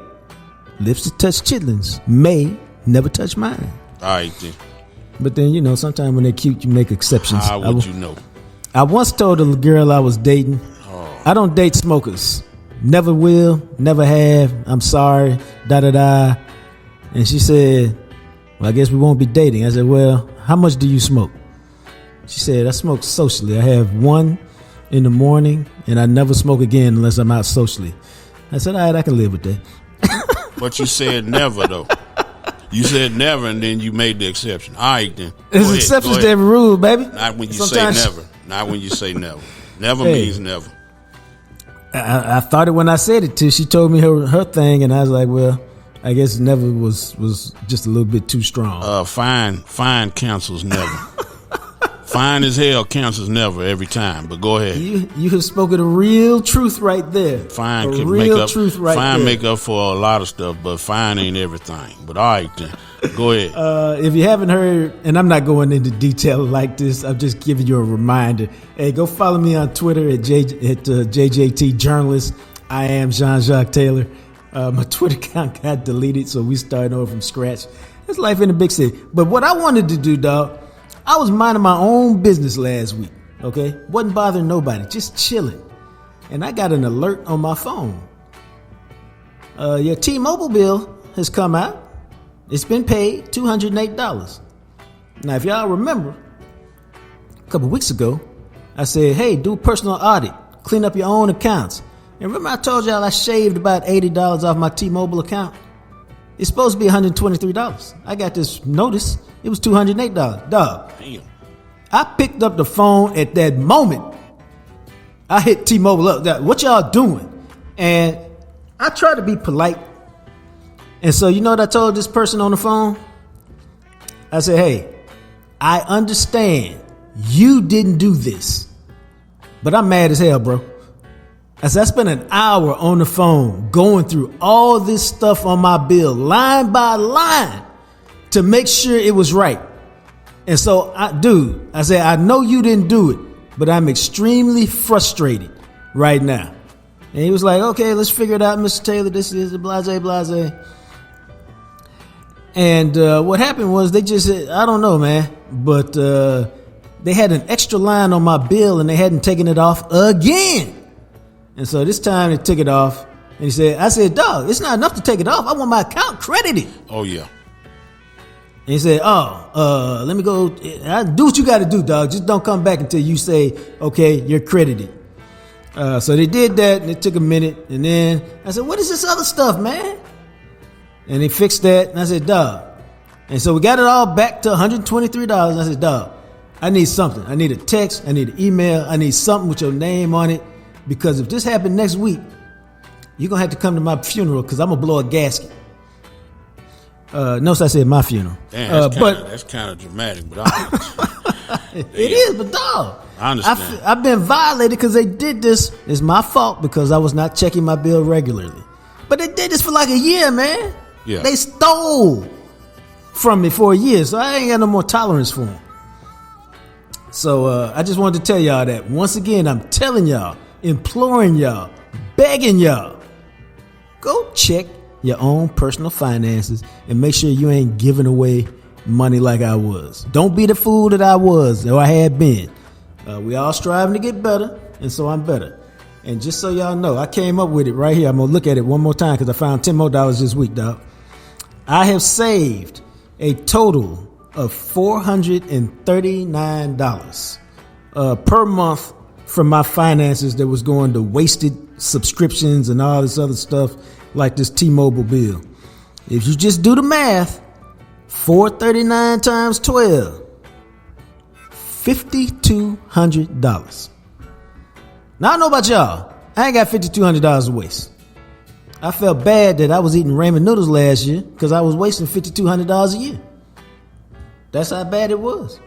lips that touch chitlins may never touch mine. All right then. But then, sometimes when they're cute, you make exceptions. How would you know? I once told a girl I was dating, I don't date smokers. Never will, never have. I'm sorry, da-da-da. And she said, well, I guess we won't be dating. I said, well, how much do you smoke? She said, I smoke socially. I have one in the morning, and I never smoke again unless I'm out socially. I said, all right, I can live with that. But you said never, though. You said never, and then you made the exception. All right, then. There's exceptions to every rule, baby. Not when you say never. Not when you say never. Never means never. I thought it when I said it to. She told me her thing, and I was like, well, I guess never was just a little bit too strong. Fine cancels never. Fine as hell cancels never every time. But go ahead. You have spoken the real truth right there. Fine can truth right fine there. make up for a lot of stuff, but fine ain't everything. But all right then. Go ahead. If you haven't heard, and I'm not going into detail like this, I'm just giving you a reminder. Hey, go follow me on Twitter at JJT Journalist. I am Jean-Jacques Taylor. My Twitter account got deleted, so we starting over from scratch. That's life in the big city. But what I wanted to do, dog, I was minding my own business last week, okay? Wasn't bothering nobody, just chilling. And I got an alert on my phone. Your T-Mobile bill has come out. It's been paid $208. Now, if y'all remember, a couple weeks ago, I said, hey, do a personal audit. Clean up your own accounts. And remember I told y'all I shaved about $80 off my T-Mobile account? It's supposed to be $123. I got this notice. It was $208. Dog. Damn. I picked up the phone at that moment. I hit T-Mobile up. What y'all doing? And I tried to be polite. And so, you know what I told this person on the phone? I said, hey, I understand you didn't do this, but I'm mad as hell, bro. I said, I spent an hour on the phone going through all this stuff on my bill, line by line, to make sure it was right. And so, I said, I know you didn't do it, but I'm extremely frustrated right now. And he was like, okay, let's figure it out, Mr. Taylor. This is blase. And what happened was they just said, I don't know, man, but they had an extra line on my bill and they hadn't taken it off again. And so this time they took it off. And I said, dog, it's not enough to take it off. I want my account credited. Oh, yeah. And he said, let me go. Do what you got to do, dog. Just don't come back until you say, okay, you're credited. So they did that, and it took a minute. And then I said, what is this other stuff, man? And they fixed that. And I said, dog. And so we got it all back to $123. And I said, dog, I need something. I need a text. I need an email. I need something with your name on it. Because if this happened next week, you're going to have to come to my funeral because I'm going to blow a gasket. Notice I said my funeral. Damn, that's kind of dramatic, but it is. But dog, I understand. I've been violated because they did this. It's my fault because I was not checking my bill regularly. But they did this for like a year, man. Yeah. They stole from me for a year, so I ain't got no more tolerance for them. So I just wanted to tell y'all that once again. I'm telling y'all, imploring y'all, begging y'all, go check your own personal finances and make sure you ain't giving away money like I was. Don't be the fool that I was or I had been. We all striving to get better, and so I'm better. And just so y'all know, I came up with it right here. I'm gonna look at it one more time because I found $10 more this week, dog. I have saved a total of $439 per month from my finances that was going to wasted subscriptions and all this other stuff like this T-Mobile bill. If you just do the math, $439 times 12, $5,200. Now I don't know about y'all. I ain't got $5,200 to waste. I felt bad that I was eating ramen noodles last year because I was wasting $5,200 a year. That's how bad it was.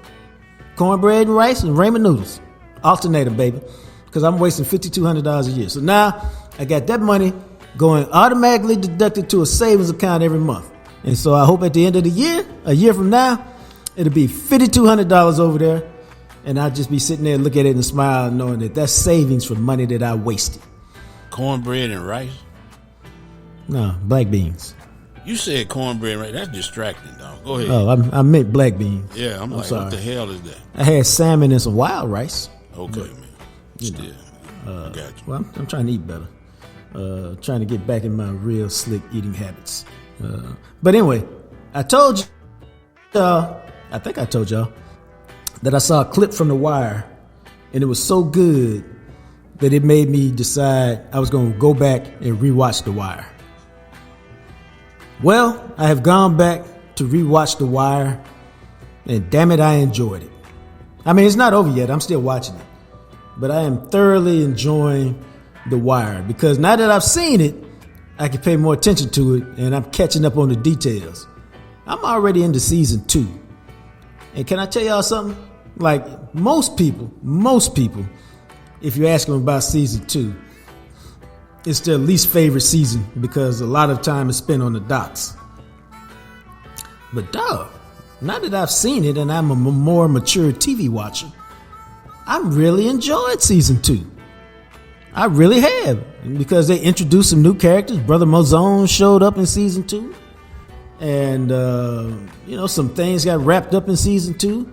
Cornbread and rice and ramen noodles. Alternator, baby. Because I'm wasting $5,200 a year. So now I got that money going automatically deducted to a savings account every month. And so I hope at the end of the year, a year from now, it'll be $5,200 over there. And I'll just be sitting there, look at it and smile, knowing that that's savings from money that I wasted. Cornbread and rice? No, black beans. You said cornbread and rice. That's distracting, dog. Go ahead. Oh, I meant black beans. Yeah, I'm like, sorry. What the hell is that? I had salmon and some wild rice. Okay, man. Still, I got you. Well, I'm trying to eat better. Trying to get back in my real slick eating habits. But anyway, I told you, I think I told y'all, that I saw a clip from The Wire, and it was so good that it made me decide I was going to go back and rewatch The Wire. Well, I have gone back to rewatch The Wire, and damn it, I enjoyed it. I mean, it's not over yet. I'm still watching it. But I am thoroughly enjoying The Wire because now that I've seen it, I can pay more attention to it, and I'm catching up on the details. I'm already into season 2. And can I tell y'all something? Like most people, if you ask them about season 2, it's their least favorite season because a lot of time is spent on the docks. But dog, now that I've seen it and I'm a more mature TV watcher, I'm really enjoyed season 2. I really have, because they introduced some new characters. Brother Mozone showed up in season 2, and some things got wrapped up in season 2.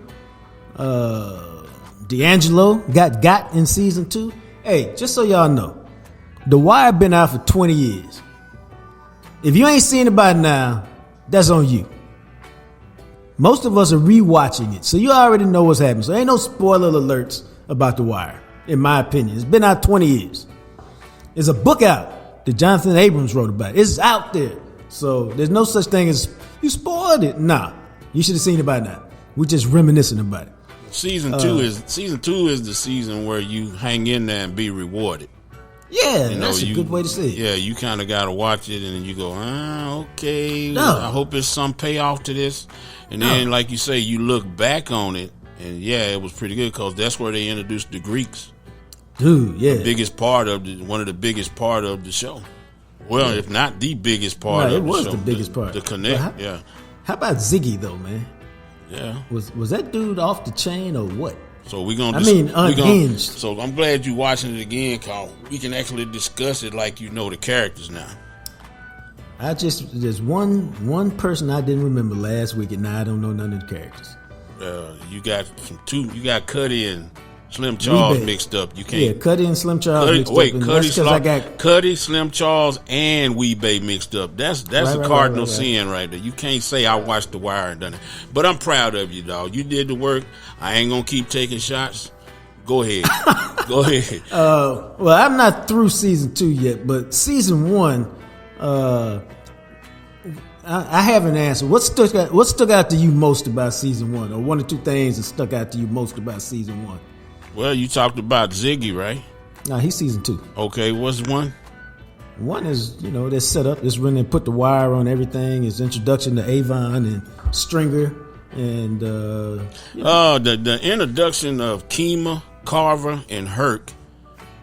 D'Angelo got in season 2. Hey, just so y'all know, The Wire been out for 20 years. If you ain't seen it by now, that's on you. Most of us are rewatching it, so you already know what's happening. So ain't no spoiler alerts about The Wire, in my opinion. It's been out 20 years. There's a book out that Jonathan Abrams wrote about. It's out there. So there's no such thing as you spoiled it. Nah, you should have seen it by now. We're just reminiscing about it. Season two is the season where you hang in there and be rewarded. Yeah, that's a good way to say it. Yeah, you kind of got to watch it and then you go, okay, No. I hope there's some payoff to this. And then, like you say, you look back on it, and yeah, it was pretty good because that's where they introduced the Greeks. Dude, yeah. One of the biggest part of the show. Well, if not the biggest part of the show. It was the biggest part. The connect, yeah. How about Ziggy, though, man? Yeah. Was that dude off the chain or what? So we're gonna. Unhinged. So I'm glad you're watching it again, Carl. We can actually discuss it like you know the characters now. There's one person I didn't remember last week, and now I don't know none of the characters. You got You got Cuddy and Slim Charles mixed up. You can't. Yeah, Cuddy and Slim Charles mixed up. Cuddy, Slim Charles, and Weebay mixed up. That's a cardinal sin right there. You can't say I watched The Wire and done it. But I'm proud of you, dog. You did the work. I ain't gonna keep taking shots. Go ahead. Go ahead. Well, I'm not through season 2 yet, but season 1, I have an answer. What stuck out to you most about season 1, or one or two things that stuck out to you most about season 1? Well, you talked about Ziggy, right? No, he's season 2. Okay, what's one? One is, they're set up. It's when they put the wire on everything. It's introduction to Avon and Stringer. And the introduction of Kima, Carver, and Herc,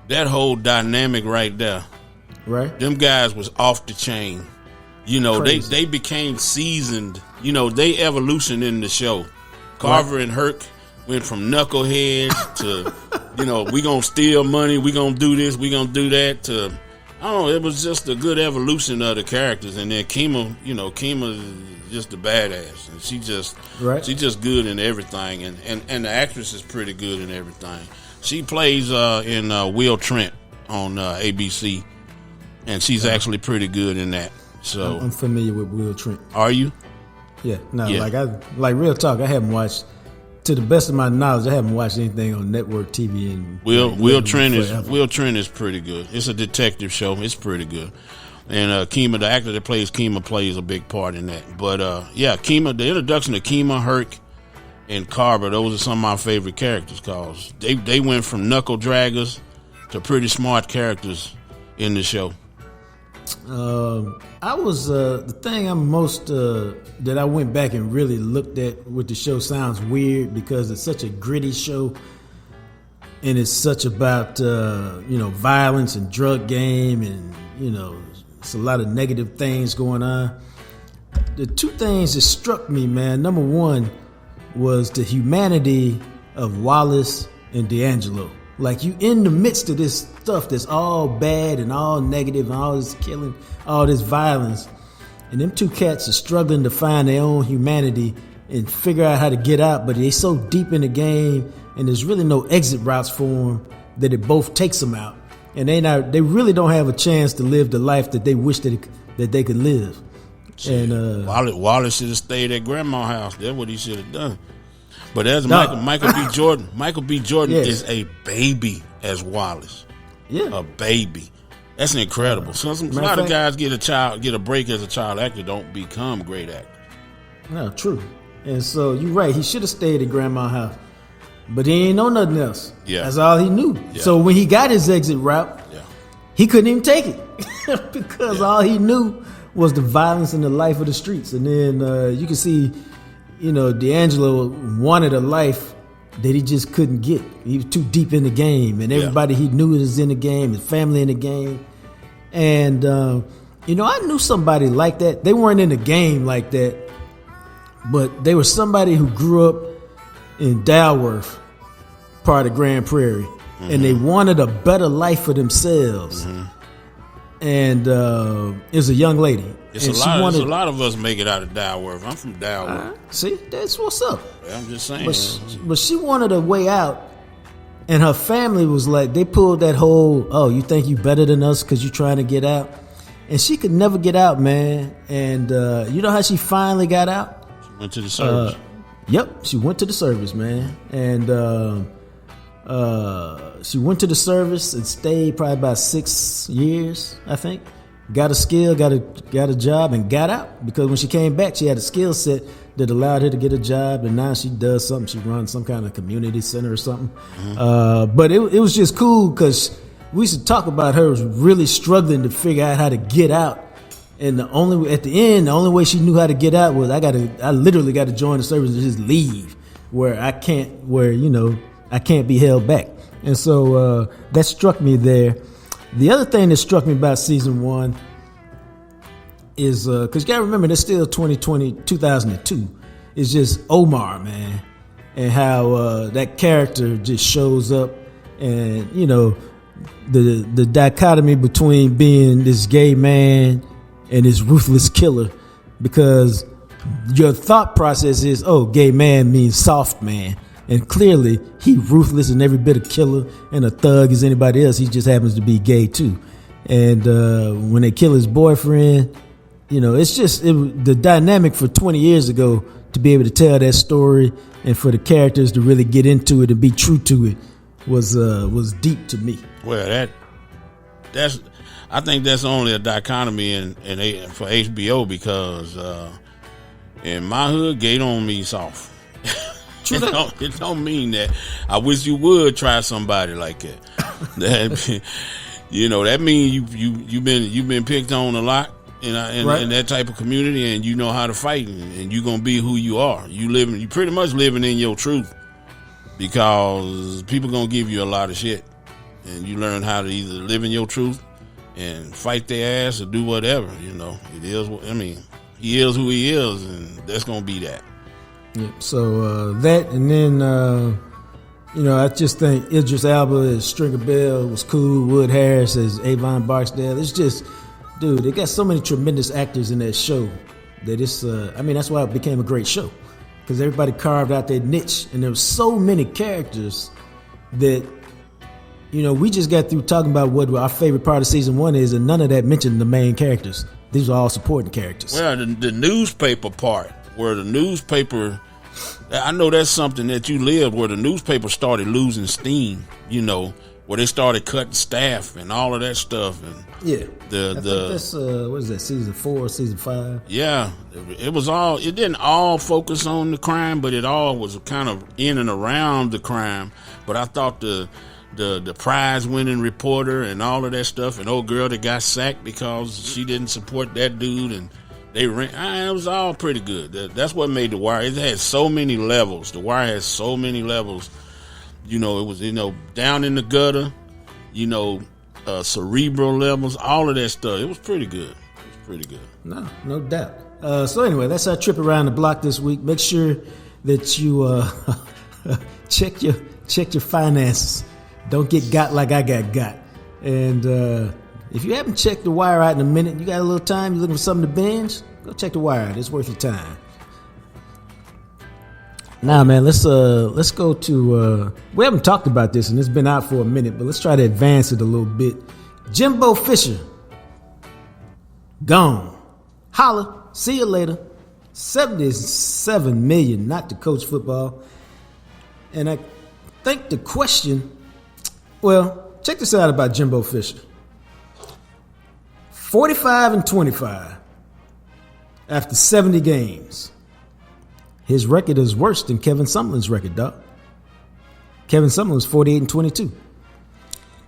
that whole dynamic right there. Right. Them guys was off the chain. They became seasoned. They evolution in the show. Carver and Herc went from knuckleheads to, we gonna steal money, we gonna do this, we gonna do that, to, I don't know, it was just a good evolution of the characters. And then Kima, Kima is just a badass. And she just good in everything. And the actress is pretty good in everything. She plays in Will Trent on ABC. And she's actually pretty good in that. So I'm familiar with Will Trent. Are you? Yeah. No, like real talk, I haven't watched, to the best of my knowledge, I haven't watched anything on network TV in Will Trent is pretty good. It's a detective show. It's pretty good. And Kima, the actor that plays Kima, plays a big part in that. But Kima, the introduction of Kima, Herc, and Carver, those are some of my favorite characters, cause they went from knuckle draggers to pretty smart characters in the show. I was the thing I'm most that I went back and really looked at with the show, sounds weird because it's such a gritty show and it's such about violence and drug game, and it's a lot of negative things going on. The two things that struck me, man, number one was the humanity of Wallace and D'Angelo. Like, you in the midst of this stuff that's all bad and all negative and all this killing, all this violence, and them two cats are struggling to find their own humanity and figure out how to get out, but they so deep in the game and there's really no exit routes for them that it both takes them out, and they really don't have a chance to live the life that they wish that they could live. And Wallace should have stayed at grandma's house. That's what he should have done. But as Michael B. Jordan is a baby as Wallace. Yeah. A baby. That's incredible. So a lot of guys get a break as a child actor, don't become great actors. No, true. And so you're right. He should have stayed at grandma's house. But he ain't know nothing else. Yeah. That's all he knew. Yeah. So when he got his exit route, he couldn't even take it because all he knew was the violence and the life of the streets. And then you can see, D'Angelo wanted a life that he just couldn't get. He was too deep in the game, and everybody he knew was in the game, his family in the game. And, I knew somebody like that. They weren't in the game like that, but they were somebody who grew up in Dalworth, part of Grand Prairie, and they wanted a better life for themselves. And it was a young lady. There's a lot of us make it out of Dalworth. I'm from Dalworth. See, that's what's up. Yeah, I'm just saying. But she wanted a way out, and her family was like, they pulled that whole, oh, you think you better than us because you're trying to get out? And she could never get out, man. And you know how she finally got out? She went to the service. Yep, she went to the service, man. And she went to the service and stayed probably about 6 years, I think. Got a skill, got a job, and got out. Because when she came back, she had a skill set that allowed her to get a job, and now she does something. She runs some kind of community center or something. But it was just cool because we used to talk about her really struggling to figure out how to get out. And at the end, the only way she knew how to get out was I literally got to join the service and just leave where I can't be held back. And so that struck me there. The other thing that struck me about season one is because you got to remember, there's still 2002. It's just Omar, man, and how that character just shows up, and the dichotomy between being this gay man and this ruthless killer, because your thought process is, oh, gay man means soft man. And clearly, he ruthless and every bit a killer and a thug as anybody else. He just happens to be gay, too. And when they kill his boyfriend, it's just the dynamic for 20 years ago to be able to tell that story and for the characters to really get into it and be true to it was deep to me. Well, I think that's only a dichotomy for HBO because in my hood, gay don't mean soft. It don't mean that. I wish you would try somebody like that. You know, that means you've been picked on a lot in that type of community, and you know how to fight, and you're gonna be who you are. You pretty much living in your truth, because people gonna give you a lot of shit, and you learn how to either live in your truth and fight their ass or do whatever. You know, it is. I mean, he is who he is, and that's gonna be that. Yeah. So that, and then. I just think Idris Elba as Stringer Bell was cool. Wood Harris as Avon Barksdale. It's just, dude, they got so many tremendous actors in that show that it's. That's why it became a great show, because everybody carved out their niche, and there were so many characters that, we just got through talking about what our favorite part of season 1 is, and none of that mentioned the main characters. These are all supporting characters. Well, the newspaper part, where the newspaper. I know that's something that you lived, where the newspaper started losing steam, where they started cutting staff and all of that stuff. And yeah. That's, what is that, season 4, season 5? Yeah. It didn't all focus on the crime, but it all was kind of in and around the crime. But I thought the prize-winning reporter and all of that stuff, an old girl that got sacked because she didn't support that dude, and it was all pretty good. That's what made The Wire. It had so many levels. The Wire has so many levels. It was, down in the gutter, cerebral levels, all of that stuff. It was pretty good. No doubt. So anyway, that's our trip around the block this week. Make sure that you check your finances. Don't get got like I got. And if you haven't checked The Wire out in a minute, you got a little time, you're looking for something to binge, go check The Wire out. It's worth your time. Now, man, let's go to. We haven't talked about this, and it's been out for a minute, but let's try to advance it a little bit. Jimbo Fisher, gone. Holla, see you later. $77 million, not to coach football. And I think the question. Well, check this out about Jimbo Fisher. 45-25 after 70 games. His record is worse than Kevin Sumlin's record, dog. Kevin Sumlin was 48-22.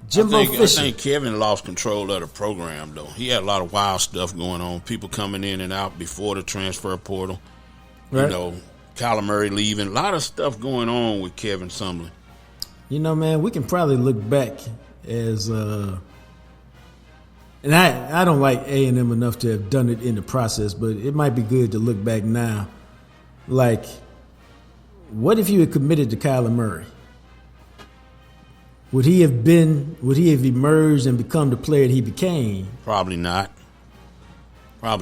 Jimbo Fisher. I think Kevin lost control of the program, though. He had a lot of wild stuff going on. People coming in and out before the transfer portal. Right. Kyler Murray leaving. A lot of stuff going on with Kevin Sumlin. Man, we can probably look back as and I don't like A&M enough to have done it in the process, but it might be good to look back now. Like, what if you had committed to Kyler Murray? Would he have emerged and become the player that he became? Probably not. I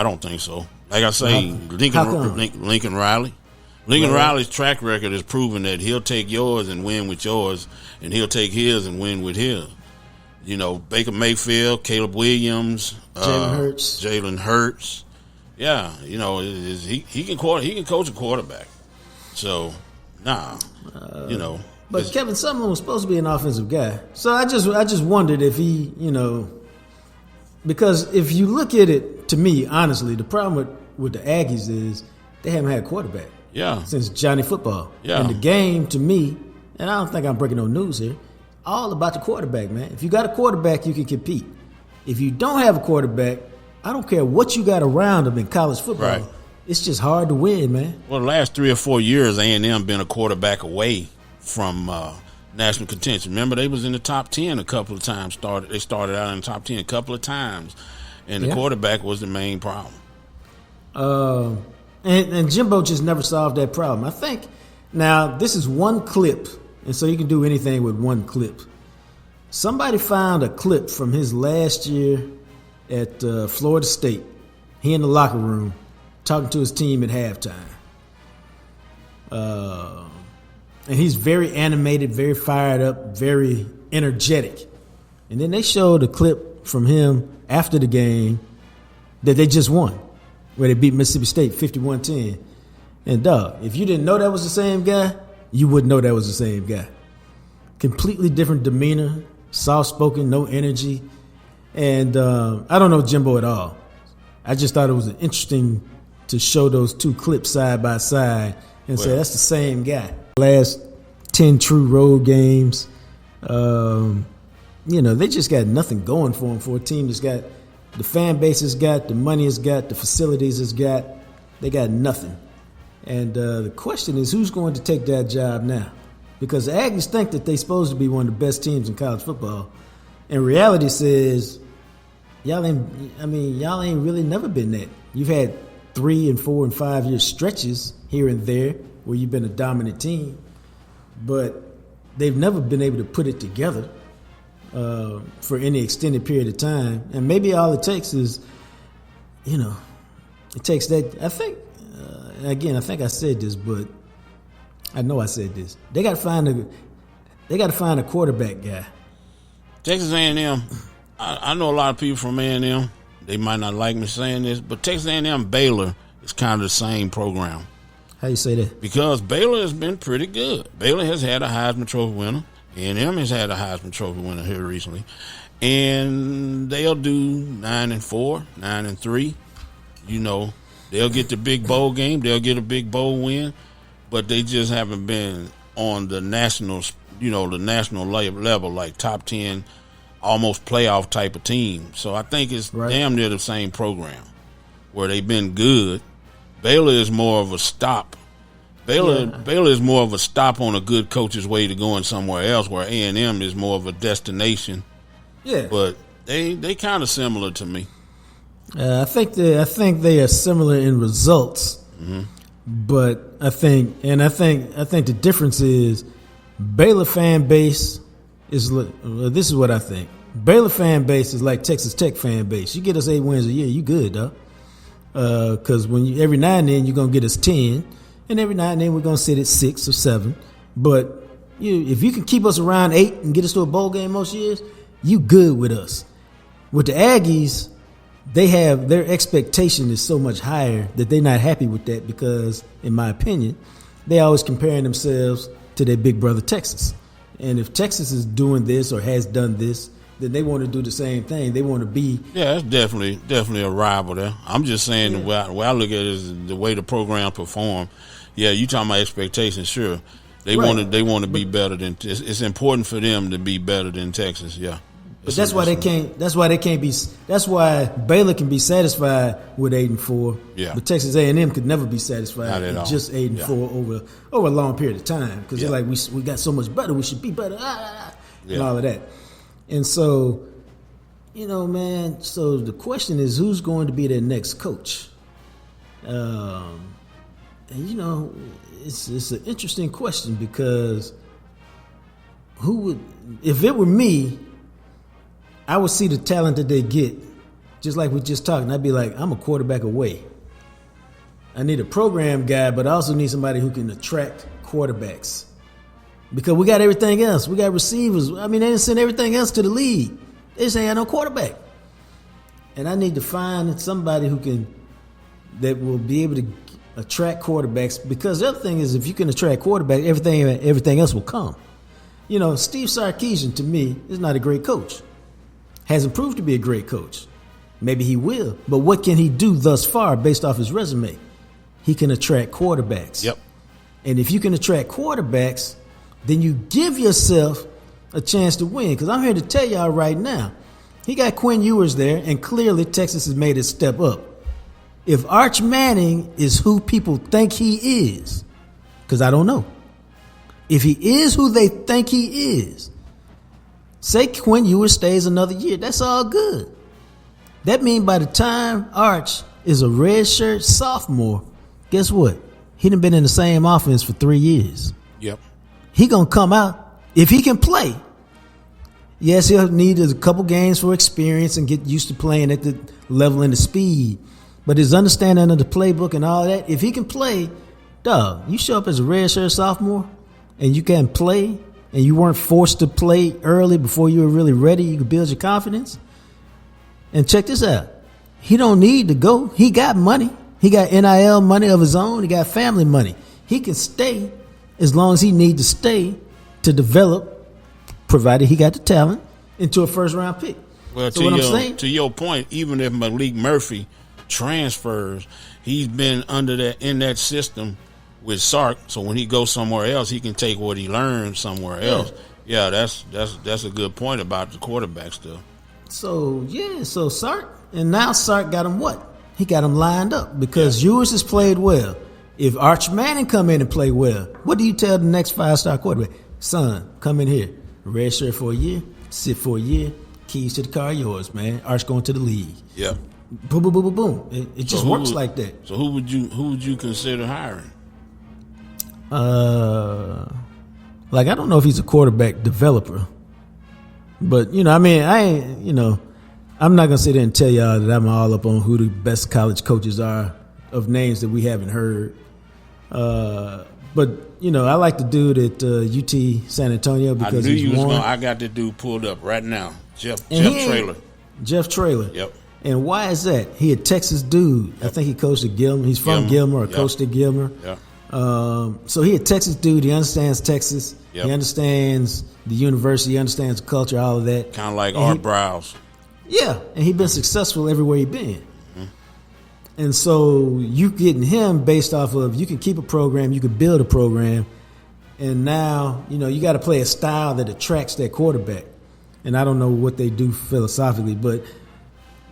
don't think so. Like I say, Lincoln Riley. Riley's track record has proven that he'll take yours and win with yours, and he'll take his and win with his. Baker Mayfield, Caleb Williams, Jalen Hurts. Yeah, he can coach a quarterback. So, But Kevin Sumlin was supposed to be an offensive guy. So I just wondered if he, because if you look at it, to me, honestly, the problem with the Aggies is they haven't had a quarterback. Yeah. Since Johnny Football. Yeah. And the game, to me, and I don't think I'm breaking no news here, all about the quarterback, man. If you got a quarterback, you can compete. If you don't have a quarterback, I don't care what you got around him in college football. Right. It's just hard to win, man. Well, the last 3 or 4 years, A&M been a quarterback away from national contention. Remember, they was in the top 10 a couple of times. They started out in the top 10 a couple of times, and the quarterback was the main problem. And Jimbo just never solved that problem. I think now this is one clip. And so you can do anything with one clip. Somebody found a clip from his last year at Florida State. He in the locker room talking to his team at halftime. And he's very animated, very fired up, very energetic. And then they showed a clip from him after the game that they just won, where they beat Mississippi State 51-10. And dog, if you didn't know that was the same guy, you wouldn't know that was the same guy. Completely different demeanor, soft-spoken, no energy. And I don't know Jimbo at all. I just thought it was interesting to show those two clips side by side and say that's the same guy. Last 10 true road games, they just got nothing going for them. For a team that's got the fan base has got, the money has got, the facilities has got, they got nothing. And the question is, who's going to take that job now? Because the Aggies think that they're supposed to be one of the best teams in college football. And reality says, y'all ain't really never been that. You've had 3 and 4 and 5 year stretches here and there where you've been a dominant team, but they've never been able to put it together for any extended period of time. And maybe all it takes is, it takes that. I think, I think I said this, but I know I said this. They got to find a quarterback guy. Texas A&M, I know a lot of people from A&M. They might not like me saying this, but Texas A&M Baylor is kind of the same program. How you say that? Because Baylor has been pretty good. Baylor has had a Heisman Trophy winner. A&M has had a Heisman Trophy winner here recently. And they'll do 9-4, 9-3. They'll get the big bowl game. They'll get a big bowl win. But they just haven't been on the national, the national level, like top 10, almost playoff type of team. So I think it's damn near the same program where they've been good. Baylor is more of a stop. Baylor is more of a stop on a good coach's way to going somewhere else, where A&M is more of a destination. Yeah, but they kind of similar to me. I think they are similar in results, but I think the difference is Baylor fan base is. This is what I think. Baylor fan base is like Texas Tech fan base. You get us 8 wins a year, you good, though. Because every now and then you're gonna get us 10, and every now and then we're gonna sit at 6 or 7. But if you can keep us around 8 and get us to a bowl game most years, you good with us. With the Aggies, their expectation is so much higher that they're not happy with that because, in my opinion, they always comparing themselves to their big brother Texas. And if Texas is doing this or has done this, then they want to do the same thing. They want to be. Yeah, it's definitely a rival there. I'm just saying the way I look at it is the way the program perform. Yeah, you talking about expectations? Sure, they want to be better than. It's important for them to be better than Texas. Yeah, but that's why they can't. That's why they can't be. That's why Baylor can be satisfied with 8-4. Yeah, but Texas A&M could never be satisfied with just 8-4 over a long period of time because they're like we got so much better. We should be better. And all of that. And so, man, so the question is who's going to be their next coach? And, it's an interesting question because if it were me, I would see the talent that they get, just like we just talked, and I'd be like, I'm a quarterback away. I need a program guy, but I also need somebody who can attract quarterbacks. Because we got everything else. We got receivers. I mean, they didn't send everything else to the league. They just ain't had no quarterback. And I need to find somebody that will be able to attract quarterbacks. Because the other thing is, if you can attract quarterbacks, everything else will come. Steve Sarkisian, to me, is not a great coach. Hasn't proved to be a great coach. Maybe he will. But what can he do thus far based off his resume? He can attract quarterbacks. Yep. And if you can attract quarterbacks, then you give yourself a chance to win. Because I'm here to tell y'all right now, he got Quinn Ewers there, and clearly Texas has made a step up. If Arch Manning is who people think he is, because I don't know, if he is who they think he is, say Quinn Ewers stays another year, that's all good. That means by the time Arch is a redshirt sophomore, guess what? He done been in the same offense for 3 years. Yep. He gonna come out if he can play. Yes, he'll need a couple games for experience and get used to playing at the level and the speed. But his understanding of the playbook and all that, if he can play, dog, you show up as a redshirt sophomore and you can play and you weren't forced to play early before you were really ready, you could build your confidence. And check this out. He don't need to go. He got money. He got NIL money of his own. He got family money. He can stay as long as he need to stay to develop, provided he got the talent, into a first-round pick. Well, so to your point, even if Malik Murphy transfers, he's been in that system with Sark, so when he goes somewhere else, he can take what he learned somewhere else Yeah, that's a good point about the quarterback stuff. So Sark, and now Sark got him what? He got him lined up because Ewers has played well. If Arch Manning come in and play well, what do you tell the next 5-star quarterback? Son, come in here, red shirt for a year, sit for a year, keys to the car yours, man. Arch going to the league. Yeah. Boom, boom, boom, boom, boom. It just works like that. So who would you consider hiring? Like I don't know if he's a quarterback developer, but I'm not gonna sit there and tell y'all that I'm all up on who the best college coaches are of names that we haven't heard. But I like the dude at UT San Antonio because I knew you was going. I got the dude pulled up right now, Jeff Traylor. Jeff Traylor. Yep. And why is that? He a Texas dude. Yep. I think he coached at Gilmer. He's from Gilmer or coached at Gilmer. Yep. So he a Texas dude. He understands Texas. Yep. He understands the university. He understands the culture, all of that. Kind of like Art Browse. Yeah, and he's been successful everywhere he's been. Mm-hmm. And so you getting him based off of you can keep a program, you can build a program, and now you got to play a style that attracts that quarterback. And I don't know what they do philosophically, but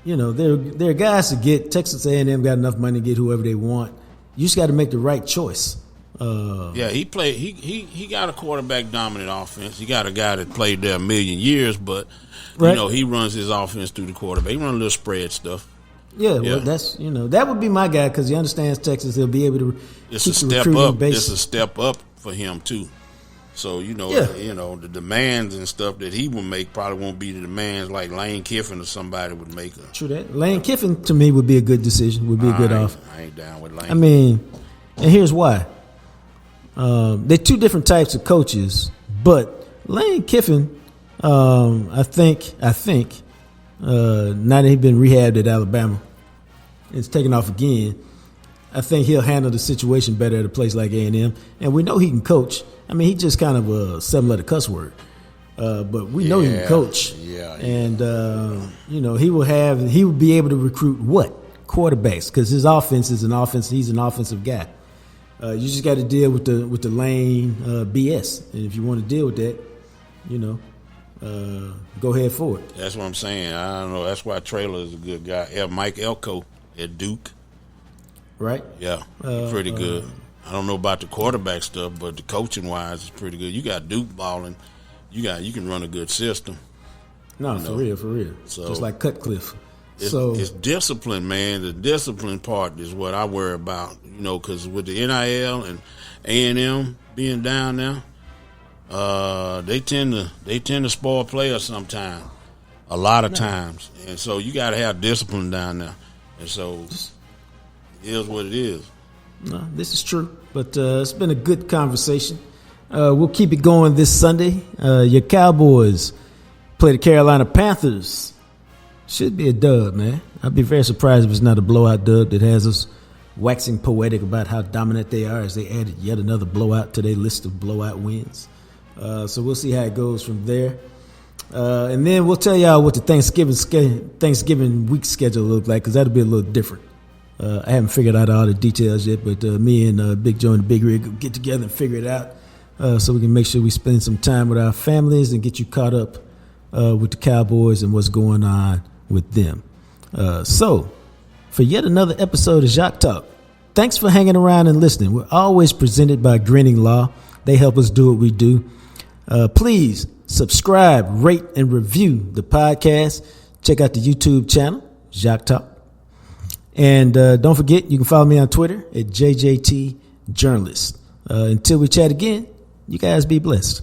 there are guys to get. Texas A&M got enough money to get whoever they want. You just got to make the right choice. He got a quarterback dominant offense. He got a guy that played there a million years, but he runs his offense through the quarterback. He runs a little spread stuff. Yeah, well, that's that would be my guy because he understands Texas. He'll be able to. It's a step up. It's a step up for him too. So the demands and stuff that he will make probably won't be the demands like Lane Kiffin or somebody would make. True that. Lane Kiffin to me would be a good decision. Would be a good offer. I ain't down with Lane. I mean, and here's why. They're two different types of coaches, but Lane Kiffin, I think, now that he's been rehabbed at Alabama, it's taken off again. I think he'll handle the situation better at a place like A&M, and we know he can coach. I mean, he just kind of a 7-letter cuss word, but we know he can coach. And he will be able to recruit quarterbacks because his offense is an offense. He's an offensive guy. You just got to deal with the lane BS, and if you want to deal with that, go ahead for it. That's what I'm saying. I don't know. That's why Traylor is a good guy. Yeah, Mike Elko at Duke. Right. Yeah, pretty good. I don't know about the quarterback stuff, but the coaching wise, it's pretty good. You got Duke balling. You can run a good system. No, for real. So, just like Cutcliffe. It's discipline, man. The discipline part is what I worry about. Because with the NIL and A&M being down now, they tend to spoil players sometimes, a lot of times, and so you got to have discipline down there. And so it is what it is. No, this is true, but it's been a good conversation. We'll keep it going this Sunday. Your Cowboys play the Carolina Panthers. Should be a dub, man. I'd be very surprised if it's not a blowout dub that has us waxing poetic about how dominant they are as they added yet another blowout to their list of blowout wins. So we'll see how it goes from there. And then we'll tell y'all what the Thanksgiving week schedule looks like because that'll be a little different. I haven't figured out all the details yet, but me and Big Joe and the Big Rig will get together and figure it out so we can make sure we spend some time with our families and get you caught up with the Cowboys and what's going on with them. So, for yet another episode of Jacques Talk, thanks for hanging around and listening. We're always presented by Grinning Law. They help us do what we do. Please subscribe, rate, and review the podcast. Check out the YouTube channel, Jacques Talk. And don't forget, you can follow me on Twitter at JJT Journalist. Until we chat again, you guys be blessed.